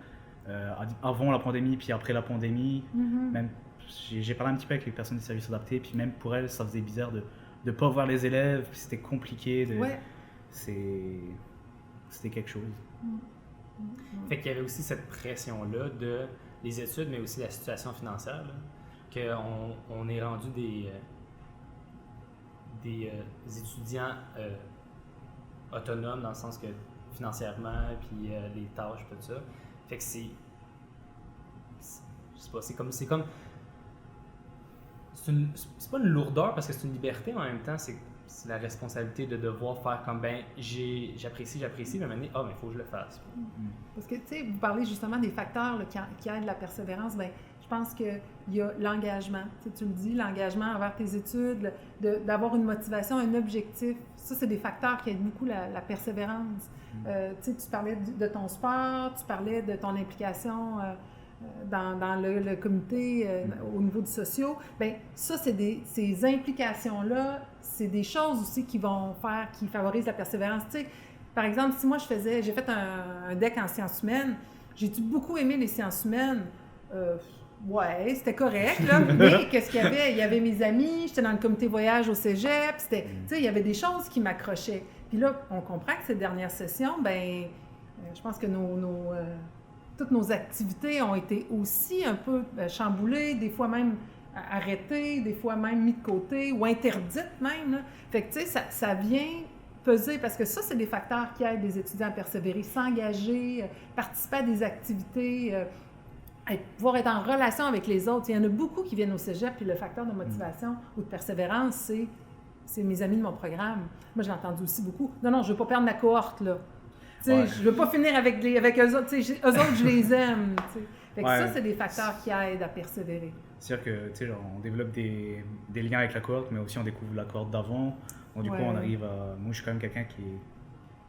avant la pandémie, puis après la pandémie. Mhm. Même, j'ai parlé un petit peu avec les personnes des services adaptés, puis même pour elles, ça faisait bizarre de ne pas voir les élèves, puis c'était compliqué. Ouais. C'était quelque chose. Fait qu'il y avait aussi cette pression-là de les études, mais aussi la situation financière, qu'on est rendu des étudiants autonomes dans le sens que financièrement, puis les tâches, tout ça. Fait que je sais pas, c'est pas une lourdeur parce que c'est une liberté, mais en même temps, c'est la responsabilité de devoir faire comme, j'apprécie, mais à un moment donné, mais il faut que je le fasse. Parce que, tu sais, vous parlez justement des facteurs là, qui aident la persévérance. Bien, je pense qu'il y a l'engagement. Tu le dis, l'engagement envers tes études, d'avoir une motivation, un objectif. Ça, c'est des facteurs qui aident beaucoup la persévérance. Tu sais, tu parlais de ton sport, tu parlais de ton implication dans le comité au niveau du socio. Bien, ça, ces implications-là, c'est des choses aussi qui favorisent la persévérance. Tu sais, par exemple, si moi j'ai fait un deck en sciences humaines, j'ai-tu beaucoup aimé les sciences humaines? Ouais, c'était correct, là. Mais qu'est-ce qu'il y avait? Il y avait mes amis, j'étais dans le comité voyage au cégep, tu sais, il y avait des choses qui m'accrochaient. Puis là, on comprend que ces dernières sessions, je pense que toutes nos activités ont été aussi un peu chamboulées, des fois même arrêtées, des fois même mises de côté ou interdites même, là. Fait que, tu sais, ça vient peser, parce que ça, c'est des facteurs qui aident les étudiants à persévérer, s'engager, participer à des activités, pouvoir être en relation avec les autres. Il y en a beaucoup qui viennent au cégep, puis le facteur de motivation ou de persévérance, c'est mes amis de mon programme. Moi, je l'ai entendu aussi beaucoup. Non, je veux pas perdre ma cohorte, là. Ouais. Je veux pas finir avec eux autres. Eux autres, je les aime. Fait que ça, c'est des facteurs qui aident à persévérer. C'est sûr que, on développe des liens avec la cohorte, mais aussi on découvre la cohorte d'avant. Donc, du coup, on arrive à... Moi, je suis quand même quelqu'un qui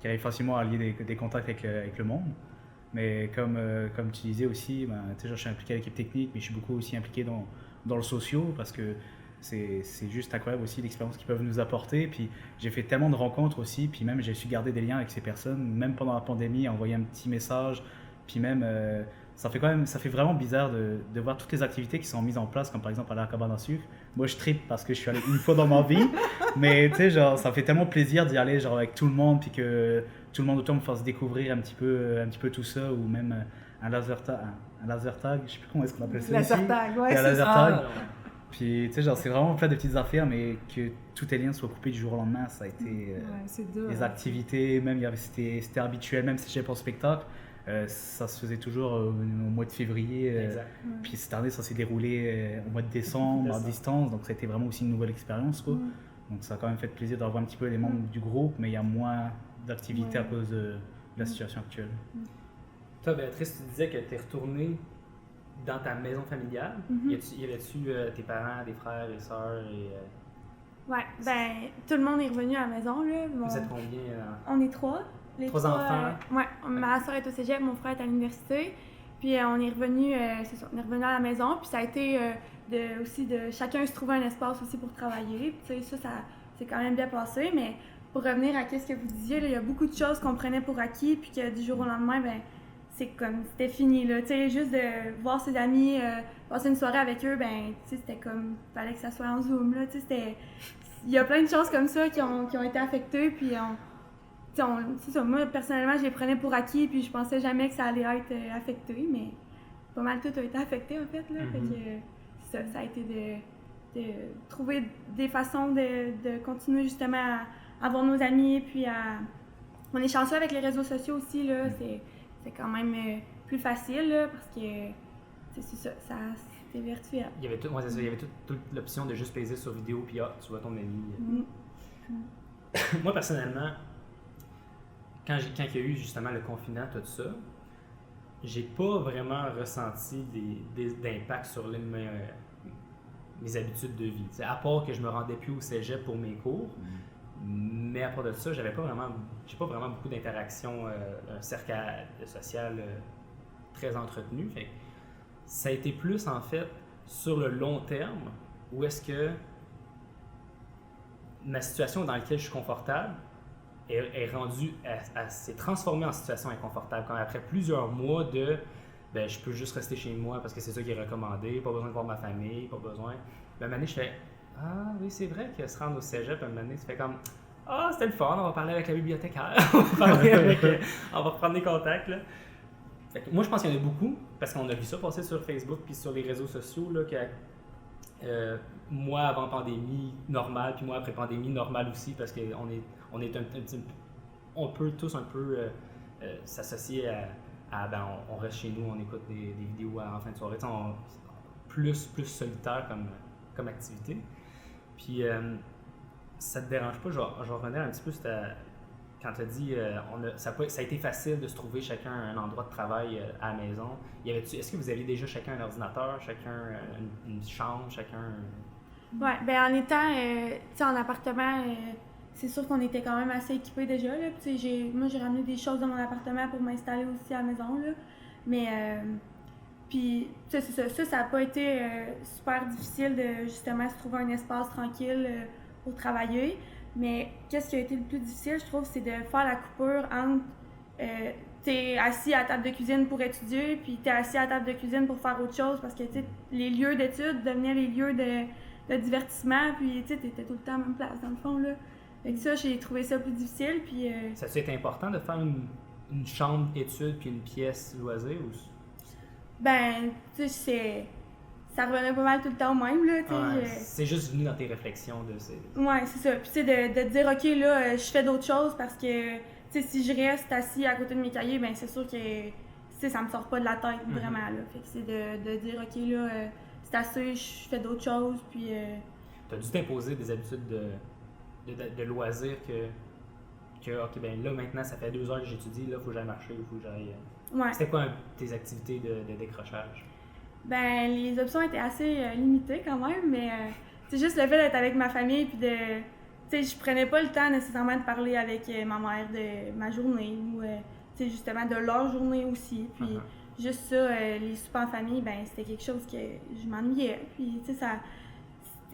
arrive facilement à lier des contacts avec le monde. Mais comme tu disais aussi, je suis impliqué à l'équipe technique, mais je suis beaucoup aussi impliqué dans le socio, parce que c'est juste incroyable aussi l'expérience qu'ils peuvent nous apporter. Puis j'ai fait tellement de rencontres aussi, puis même j'ai su garder des liens avec ces personnes, même pendant la pandémie, envoyer un petit message. Puis même, ça fait vraiment bizarre de voir toutes les activités qui sont mises en place, comme par exemple à la cabane à sucre. Moi, je trippe parce que je suis allé une fois dans ma vie, mais tu sais, genre, ça fait tellement plaisir d'y aller genre, avec tout le monde, puis que tout le monde autour me fasse découvrir un petit peu tout ça, ou même un laser tag, je sais plus comment est-ce qu'on appelle ça ici. Laser tag, ouais, un c'est laser ça. tag. Puis, tu sais, genre, c'est vraiment plein de petites affaires, mais que tous tes liens soient coupés du jour au lendemain, ça a été c'est dur, les activités, même c'était habituel, même si j'étais pas au spectacle, ça se faisait toujours au mois de février. Exact. Puis cette année, ça s'est déroulé au mois de décembre, à distance, donc ça a été vraiment aussi une nouvelle expérience, quoi. Donc ça a quand même fait plaisir d'avoir un petit peu les membres du groupe, mais il y a moins d'activités à cause de la situation actuelle. Toi, Béatrice, tu disais que tu es retournée dans ta maison familiale. Y avait-tu tes parents, des frères et sœurs? Ouais, tout le monde est revenu à la maison, là. Vous êtes combien? On est 3. Les 3 enfants? Ma soeur est au cégep, mon frère est à l'université. Puis on est revenu, on est revenu à la maison. Puis ça a été aussi de chacun se trouver un espace aussi pour travailler. Puis ça c'est quand même bien passé. Mais pour revenir à ce que vous disiez, il y a beaucoup de choses qu'on prenait pour acquis, puis que du jour au lendemain, c'était fini, là. Tu sais, juste de voir ses amis, passer une soirée avec eux, ben, tu sais, c'était comme, fallait que ça soit en Zoom, là. Tu sais, il y a plein de choses comme ça qui ont été affectées, puis c'est ça, moi, personnellement, je les prenais pour acquis, puis je pensais jamais que ça allait être affecté, mais pas mal tout a été affecté, en fait, là. Fait que ça a été de trouver des façons de continuer, justement, à voir nos amis, puis on est chanceux avec les réseaux sociaux aussi, là, c'est quand même plus facile, là, parce que c'est ça, c'était virtuel. Il y avait il y avait toute l'option de juste peser sur vidéo, puis tu vois ton ami. Moi, personnellement, quand il y a eu justement le confinement, tout ça, j'ai pas vraiment ressenti d'impact sur mes habitudes de vie. T'sais, à part que je me rendais plus au cégep pour mes cours, mais à part de ça, j'ai pas vraiment beaucoup d'interactions, un cercle social très entretenu. Fait que ça a été plus en fait sur le long terme où est-ce que ma situation dans laquelle je suis confortable est rendue, s'est transformée en situation inconfortable. Quand après plusieurs mois je peux juste rester chez moi parce que c'est ça qui est recommandé, pas besoin de voir ma famille, pas besoin. À un moment donné, je fais ah oui, c'est vrai que se rendre au cégep, à un moment donné, tu fais comme ah, c'était le fun, on va parler avec la bibliothécaire, on va reprendre des contacts. Là. Fait que moi, je pense qu'il y en a beaucoup, parce qu'on a vu ça passer sur Facebook puis sur les réseaux sociaux, là, que moi avant pandémie normale, puis moi après pandémie normale aussi, parce qu'on on peut tous un peu s'associer à on reste chez nous, on écoute des vidéos en fin de soirée, plus solitaire comme activité. Puis ça te dérange pas, je vais revenir un petit peu quand tu as dit ça a été facile de se trouver chacun un endroit de travail à la maison. Est-ce que vous aviez déjà chacun un ordinateur, chacun une chambre, chacun... Oui, bien en étant en appartement, c'est sûr qu'on était quand même assez équipés déjà. Là. Moi, j'ai ramené des choses dans mon appartement pour m'installer aussi à la maison. Là. Mais, puis, c'est ça n'a pas été super difficile de justement se trouver un espace tranquille pour travailler. Mais qu'est-ce qui a été le plus difficile, je trouve, c'est de faire la coupure entre t'es assis à la table de cuisine pour étudier, puis t'es assis à la table de cuisine pour faire autre chose, parce que les lieux d'études devenaient les lieux de divertissement, puis t'étais tout le temps à la même place, dans le fond, là. Fait que ça, j'ai trouvé ça plus difficile, puis... Ça a été important de faire une chambre études puis une pièce loisir, ou... Ben, tu sais, ça revenait pas mal tout le temps au même, là, c'est juste venu dans tes réflexions de ces... Ouais, c'est ça. Puis, tu sais, de dire, OK, là, je fais d'autres choses parce que, tu sais, si je reste assis à côté de mes cahiers, ben c'est sûr que, tu sais, ça me sort pas de la tête, vraiment, là. Fait que c'est de dire, OK, là, c'est assez, je fais d'autres choses, puis... T'as dû t'imposer des habitudes de loisirs que, OK, ben là, maintenant, ça fait 2 heures que j'étudie, là, faut que j'aille marcher, faut que j'aille... Ouais. C'était quoi tes activités de décrochage? Ben, les options étaient assez limitées quand même, mais c'est juste le fait d'être avec ma famille puis de... Tu sais, je prenais pas le temps nécessairement de parler avec ma mère de ma journée ou, tu sais, justement de leur journée aussi. Puis juste ça, les soupers en famille, ben c'était quelque chose que je m'ennuyais. Puis, tu sais, ça...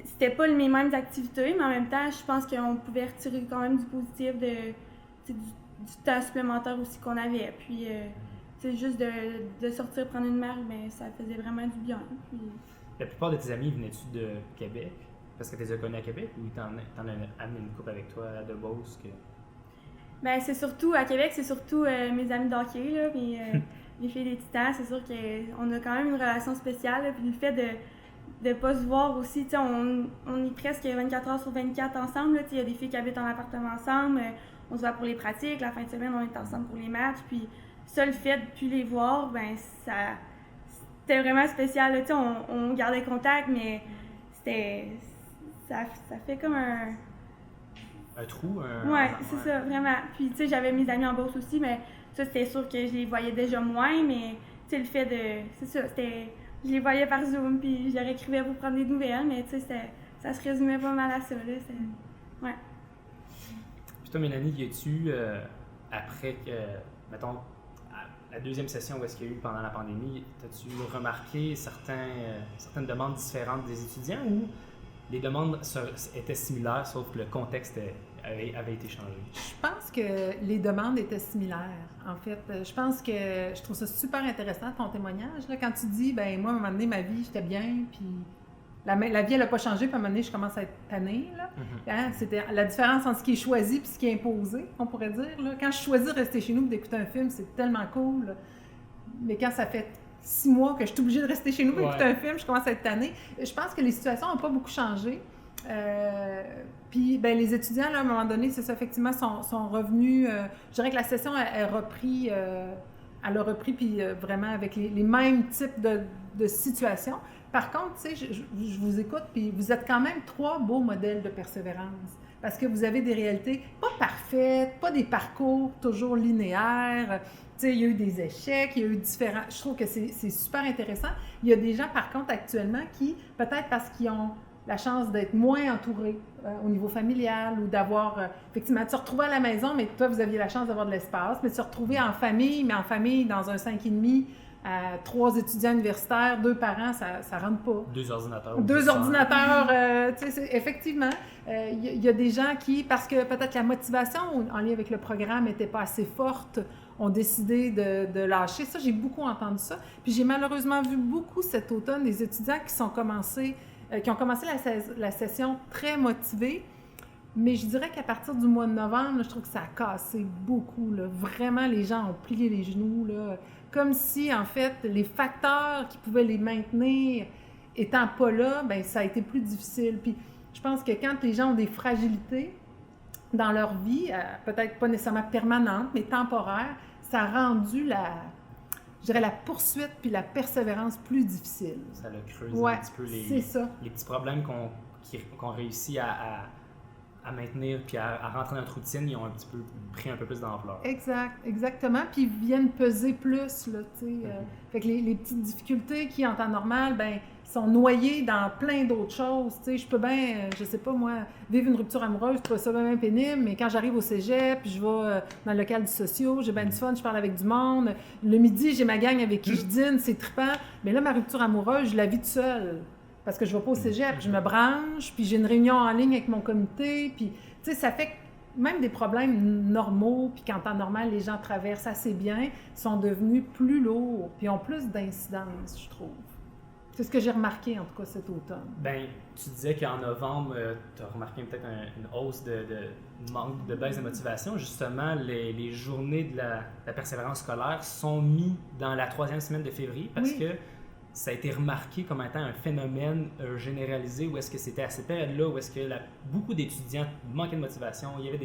C'était pas mes mêmes activités, mais en même temps, je pense qu'on pouvait retirer quand même du positif du temps supplémentaire aussi qu'on avait. Puis... c'est juste de sortir prendre une marche, ben ça faisait vraiment du bien. Puis... La plupart de tes amis venaient-tu de Québec? Parce que tu les as connus à Québec ou t'en as amené une couple avec toi à DeBose? Ben c'est surtout, à Québec, c'est surtout mes amis d'hockey, là, puis les filles des Titans. C'est sûr qu'on a quand même une relation spéciale, là, puis le fait de pas se voir aussi, tu sais, on est presque 24 heures sur 24 ensemble, il y a des filles qui habitent en appartement ensemble, on se voit pour les pratiques, la fin de semaine, on est ensemble pour les matchs, puis ça, le fait de plus les voir, ben c'était vraiment spécial. Là, on gardait contact, mais ça fait comme un trou? Ouais, c'est ça, vraiment. Puis, tu sais, j'avais mes amis en Beauce aussi, mais ça, c'était sûr que je les voyais déjà moins, mais, tu sais, le fait de... C'est ça, je les voyais par Zoom, puis je leur écrivais pour prendre des nouvelles, mais, tu sais, ça se résumait pas mal à ça, là. Ouais. Puis toi, Mélanie, y a-tu, après que, mettons, la deuxième session où est-ce qu'il y a eu pendant la pandémie, as-tu remarqué certaines demandes différentes des étudiants ou les demandes étaient similaires, sauf que le contexte avait été changé. Je pense que les demandes étaient similaires, en fait. Je pense que je trouve ça super intéressant, ton témoignage, là, quand tu dis, ben moi, à un moment donné, ma vie, j'étais bien, puis la vie, elle n'a pas changé, puis à un moment donné, je commence à être tannée, là. Hein? C'était la différence entre ce qui est choisi et ce qui est imposé, on pourrait dire, là. Quand je choisis de rester chez nous et d'écouter un film, c'est tellement cool, là. Mais quand ça fait 6 mois que je suis obligée de rester chez nous et d'écouter un film, je commence à être tannée. Je pense que les situations n'ont pas beaucoup changé. Puis ben, les étudiants, là, à un moment donné, c'est ça, effectivement, sont revenus. Je dirais que la session elle a repris, puis vraiment avec les mêmes types de situations. Par contre, tu sais, je vous écoute, puis vous êtes quand même 3 beaux modèles de persévérance. Parce que vous avez des réalités pas parfaites, pas des parcours toujours linéaires. Tu sais, il y a eu des échecs, il y a eu différents... Je trouve que c'est super intéressant. Il y a des gens, par contre, actuellement, qui, peut-être parce qu'ils ont la chance d'être moins entourés au niveau familial ou d'avoir, effectivement, de se retrouver à la maison, mais toi, vous aviez la chance d'avoir de l'espace, mais de se retrouver en famille, mais en famille, dans un 5,5, 3 étudiants universitaires, 2 parents, ça rentre pas. 2 ordinateurs. 2 ordinateurs, tu sais, effectivement. Il y a des gens qui, parce que peut-être la motivation en lien avec le programme n'était pas assez forte, ont décidé de lâcher. Ça, j'ai beaucoup entendu ça. Puis j'ai malheureusement vu beaucoup cet automne des étudiants qui ont commencé la session très motivés, mais je dirais qu'à partir du mois de novembre, là, je trouve que ça a cassé beaucoup. Là. Vraiment, les gens ont plié les genoux, là, comme si, en fait, les facteurs qui pouvaient les maintenir étant pas là, bien, ça a été plus difficile. Puis je pense que quand les gens ont des fragilités dans leur vie, peut-être pas nécessairement permanentes, mais temporaires, ça a rendu la poursuite puis la persévérance plus difficile. Ça l'a creusé un petit peu les petits problèmes qu'on réussit à maintenir puis à rentrer dans notre routine, ils ont un petit peu pris un peu plus d'ampleur. Exactement. Puis ils viennent peser plus, là, tu sais. Fait que les petites difficultés qui, en temps normal, ben sont noyées dans plein d'autres choses, tu sais. Je peux bien, je sais pas moi, vivre une rupture amoureuse, je trouve ça bien pénible, mais quand j'arrive au cégep, puis je vais dans le local du socio, j'ai bien du fun, je parle avec du monde. Le midi, j'ai ma gang avec qui je dîne, c'est trippant. Mais là, ma rupture amoureuse, je la vis toute seule. Parce que je vais pas au cégep, je me branche, puis j'ai une réunion en ligne avec mon comité, puis tu sais, ça fait que même des problèmes normaux, puis qu'en temps normal, les gens traversent assez bien, sont devenus plus lourds, puis ont plus d'incidence, je trouve. C'est ce que j'ai remarqué, en tout cas, cet automne. Bien, tu disais qu'en novembre, tu as remarqué peut-être une hausse de manque, de baisse de motivation. Justement, les journées de la persévérance scolaire sont mises dans la 3e semaine de février parce que ça a été remarqué comme étant un phénomène généralisé où est-ce que c'était à cette période-là où est-ce que beaucoup d'étudiants manquaient de motivation, il y avait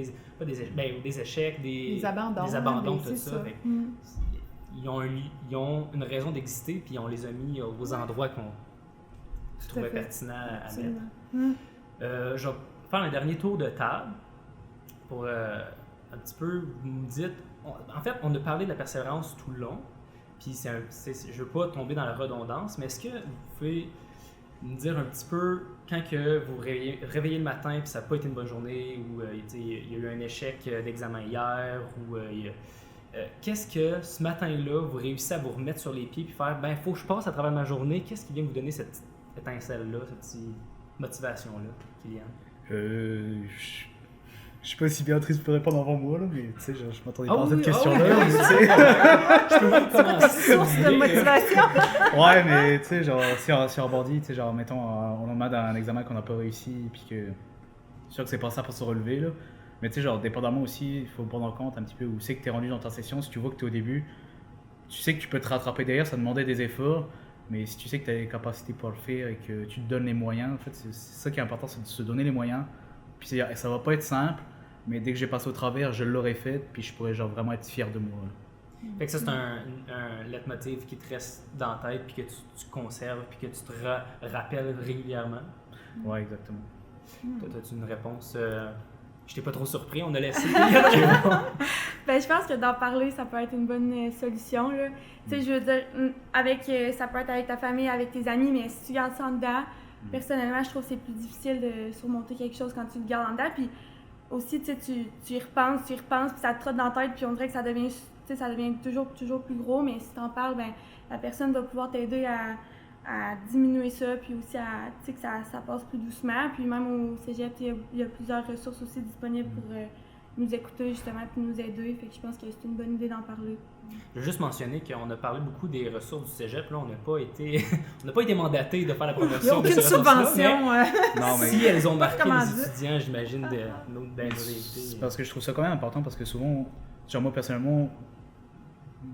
des échecs, des abandons, tout ça. Ils ont une raison d'exister puis on les a mis aux endroits qu'on trouvait pertinents à mettre. Je vais faire un dernier tour de table pour un petit peu, vous me dites, en fait, on a parlé de la persévérance tout le long. Puis je ne veux pas tomber dans la redondance, mais est-ce que vous pouvez me dire un petit peu, quand que vous réveillez le matin et ça n'a pas été une bonne journée, ou il y a eu un échec d'examen hier, ou qu'est-ce que ce matin-là, vous réussissez à vous remettre sur les pieds et faire, ben il faut que je passe à travers ma journée, qu'est-ce qui vient vous donner cette étincelle-là, cette petite motivation-là, Kylian? Je sais pas si Béatrice peut répondre avant moi, là, mais tu sais, je m'attendais pas à cette question-là. Je peux même commencer. Source de motivation. Ouais, mais tu sais, genre, si on rebondit, tu sais, genre, mettons, on en a d'un examen qu'on n'a pas réussi, puis que c'est sûr que c'est pas ça pour se relever, là. Mais tu sais, genre, dépendamment aussi, il faut prendre en compte un petit peu où c'est que tu es rendu dans ta session. Si tu vois que tu es au début, tu sais que tu peux te rattraper derrière, ça demandait des efforts. Mais si tu sais que tu as les capacités pour le faire et que tu te donnes les moyens, en fait, c'est ça qui est important, c'est de se donner les moyens. Puis ça va pas être simple, mais dès que j'ai passé au travers, je l'aurais fait, puis je pourrais genre vraiment être fier de moi. Fait que ça, c'est un leitmotiv qui te reste dans la tête, puis que tu conserves, puis que tu te rappelles régulièrement. Ouais, exactement. Toi, as-tu une réponse? Je t'ai pas trop surpris, on a laissé. Ben, je pense que d'en parler, ça peut être une bonne solution, là. Tu sais, je veux dire, ça peut être avec ta famille, avec tes amis, mais si tu gardes ça en dedans, personnellement, je trouve que c'est plus difficile de surmonter quelque chose quand tu le gardes en dedans. Puis aussi, tu sais, tu y repenses, puis ça te trotte dans la tête, puis on dirait que ça devient toujours plus gros, mais si t'en parles, ben la personne va pouvoir t'aider à à diminuer ça, puis aussi à, tu sais, que ça passe plus doucement. Puis même au cégep, il y a plusieurs ressources aussi disponibles pour nous écouter justement, puis nous aider. Fait que je pense que c'est une bonne idée d'en parler. Je veux juste mentionner qu'on a parlé beaucoup des ressources du cégep. Là, on n'a pas été mandaté de faire la promotion de ces ressources-là. Il n'y a aucune subvention. Non, mais Si elles ont marqué comment les dire. étudiants, j'imagine, de nos belles c'est parce que je trouve ça quand même important parce que souvent, genre moi personnellement,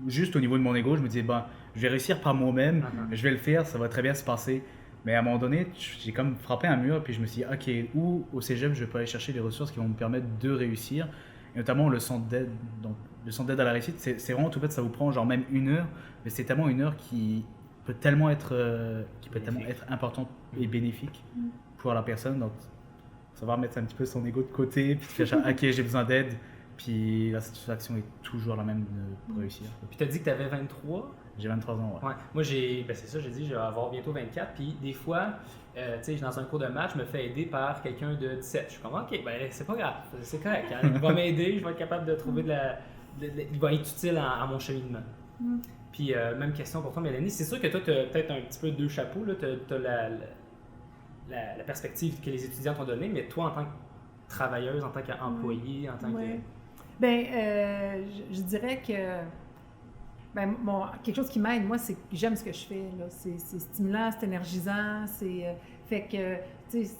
juste au niveau de mon ego, je me disais, ben, je vais réussir par moi-même, je vais le faire, ça va très bien se passer. Mais à un moment donné, j'ai comme frappé un mur, puis je me suis dit, ok, où au cégep, je peux aller chercher des ressources qui vont me permettre de réussir, et notamment le centre d'aide. Donc, le centre d'aide à la réussite, c'est vraiment tout bête, ça vous prend genre même 1 heure, mais c'est tellement 1 heure qui peut tellement être importante et bénéfique pour la personne. Donc, savoir mettre un petit peu son ego de côté, puis faire genre, ok, j'ai besoin d'aide, puis la satisfaction est toujours la même pour réussir. Puis tu as dit que tu avais 23? J'ai 23 ans, ouais. Ouais. Moi, c'est ça, j'ai dit, je vais avoir bientôt 24. Puis des fois, tu sais, dans un cours de maths, je me fais aider par quelqu'un de 17. Je suis comme, ok, ben c'est pas grave, c'est correct. Hein. Il va m'aider, je vais être capable de trouver il va être utile à mon cheminement. Puis même question pour toi, Mélanie. C'est sûr que toi, tu as peut-être un petit peu 2 chapeaux. Tu as la perspective que les étudiants t'ont donnée, mais toi, en tant que travailleuse, en tant qu'employée, en tant que... Bien, je dirais que quelque chose qui m'aide, moi, c'est que j'aime ce que je fais. Là. C'est stimulant, c'est énergisant. Fait que, tu sais,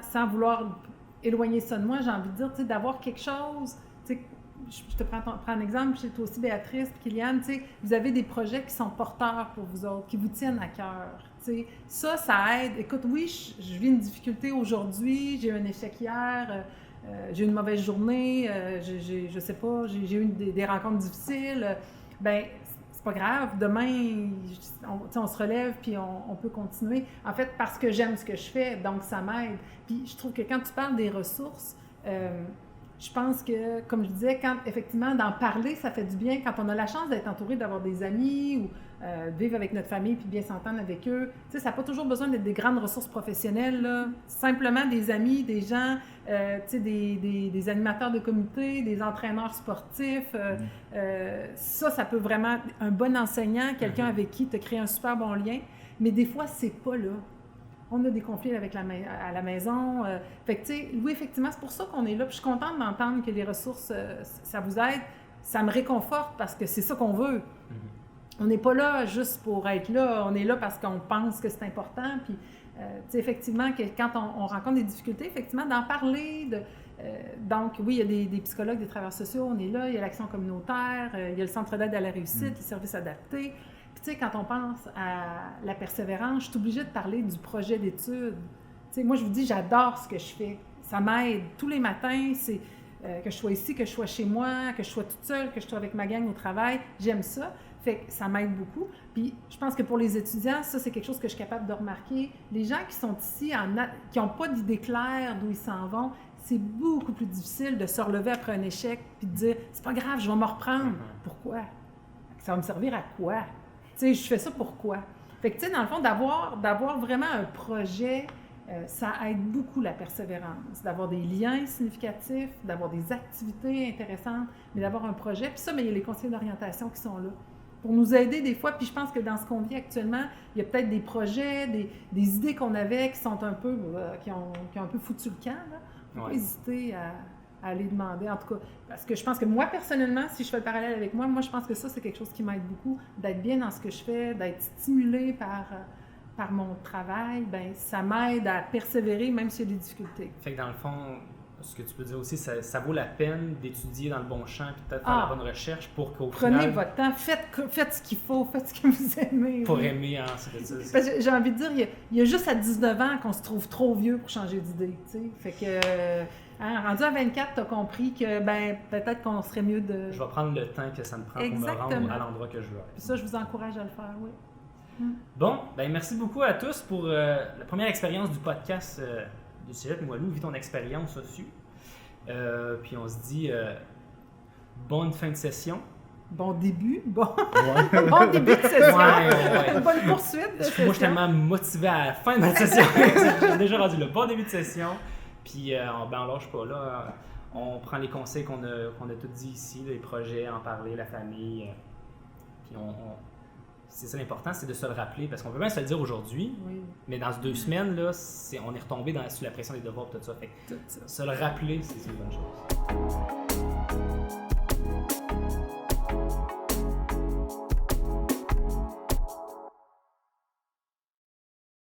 sans vouloir éloigner ça de moi, j'ai envie de dire, tu sais, d'avoir quelque chose. Tu sais, je te prends un exemple, chez toi aussi, Béatrice et Kylian, tu sais, vous avez des projets qui sont porteurs pour vous autres, qui vous tiennent à cœur. Tu sais, ça aide. Écoute, oui, je vis une difficulté aujourd'hui, j'ai eu un échec hier. J'ai eu une mauvaise journée, je sais pas, j'ai eu des rencontres difficiles. Ben, c'est pas grave. Demain, on se relève puis on peut continuer. En fait, parce que j'aime ce que je fais, donc ça m'aide. Puis je trouve que quand tu parles des ressources, je pense que, comme je disais, quand effectivement d'en parler, ça fait du bien. Quand on a la chance d'être entouré, d'avoir des amis ou de vivre avec notre famille puis bien s'entendre avec eux, tu sais, ça n'a pas toujours besoin d'être des grandes ressources professionnelles, là. Simplement des amis, des gens, tu sais, des animateurs de comité, des entraîneurs sportifs. Ça peut vraiment être un bon enseignant, quelqu'un avec qui tu as créé un super bon lien. Mais des fois, c'est pas là. On a des conflits avec à la maison. Fait que, tu sais, oui, effectivement, c'est pour ça qu'on est là. Puis je suis contente d'entendre que les ressources, ça vous aide. Ça me réconforte parce que c'est ça qu'on veut. On n'est pas là juste pour être là. On est là parce qu'on pense que c'est important. Puis, tu sais, effectivement, que quand on rencontre des difficultés, effectivement, d'en parler. Donc, oui, il y a des psychologues, des travailleurs sociaux, on est là. Il y a l'action communautaire, il y a le centre d'aide à la réussite, les services adaptés. Puis, tu sais, quand on pense à la persévérance, je suis obligée de parler du projet d'études. Tu sais, moi, je vous dis, j'adore ce que je fais. Ça m'aide. Tous les matins, c'est que je sois ici, que je sois chez moi, que je sois toute seule, que je sois avec ma gang au travail. J'aime ça. Fait que ça m'aide beaucoup. Puis, je pense que pour les étudiants, ça, c'est quelque chose que je suis capable de remarquer. Les gens qui sont ici, qui n'ont pas d'idée claire d'où ils s'en vont, c'est beaucoup plus difficile de se relever après un échec puis de dire « c'est pas grave, je vais me reprendre ». Pourquoi? Ça va me servir à quoi? Tu sais, je fais ça pourquoi? Fait que, tu sais, dans le fond, d'avoir vraiment un projet, ça aide beaucoup la persévérance. D'avoir des liens significatifs, d'avoir des activités intéressantes, mais d'avoir un projet. Puis ça, mais il y a les conseillers d'orientation qui sont là pour nous aider des fois. Puis je pense que dans ce qu'on vit actuellement, il y a peut-être des projets, des idées qu'on avait qui sont un peu, qui ont un peu foutu le camp, là. Il ne faut pas hésiter à aller demander, en tout cas, parce que je pense que moi, personnellement, si je fais le parallèle avec moi, je pense que ça, c'est quelque chose qui m'aide beaucoup, d'être bien dans ce que je fais, d'être stimulée par mon travail, bien, ça m'aide à persévérer, même s'il y a des difficultés. Fait que dans le fond, ce que tu peux dire aussi, ça vaut la peine d'étudier dans le bon champ et peut-être faire la bonne recherche pour qu'au final... Prenez votre temps, faites ce qu'il faut, faites ce que vous aimez. Pour aimer, hein, Parce que j'ai envie de dire, il y a juste à 19 ans qu'on se trouve trop vieux pour changer d'idée, tu sais. Fait que, rendu à 24, tu as compris que, ben, peut-être qu'on serait mieux de... Je vais prendre le temps que ça me prend pour me rendre à l'endroit que je veux. Puis ça, je vous encourage à le faire, oui. Bon, ben merci beaucoup à tous pour la première expérience du podcast du Cégep Limoilou. Vis ton expérience dessus. Puis on se dit bonne fin de session. Bon début, bon début de session. Ouais. Bonne poursuite de session. Moi, je suis tellement motivé à la fin de ma session. J'ai déjà rendu le bon début de session. Puis on lâche pas là. On prend les conseils qu'on a tous dit ici, les projets, en parler, la famille. Puis c'est ça l'important, c'est de se le rappeler, parce qu'on peut bien se le dire aujourd'hui, Oui, mais dans 2 semaines, là, on est retombé sous la pression des devoirs et tout ça. Fait que tout ça. se le rappeler, c'est une bonne chose.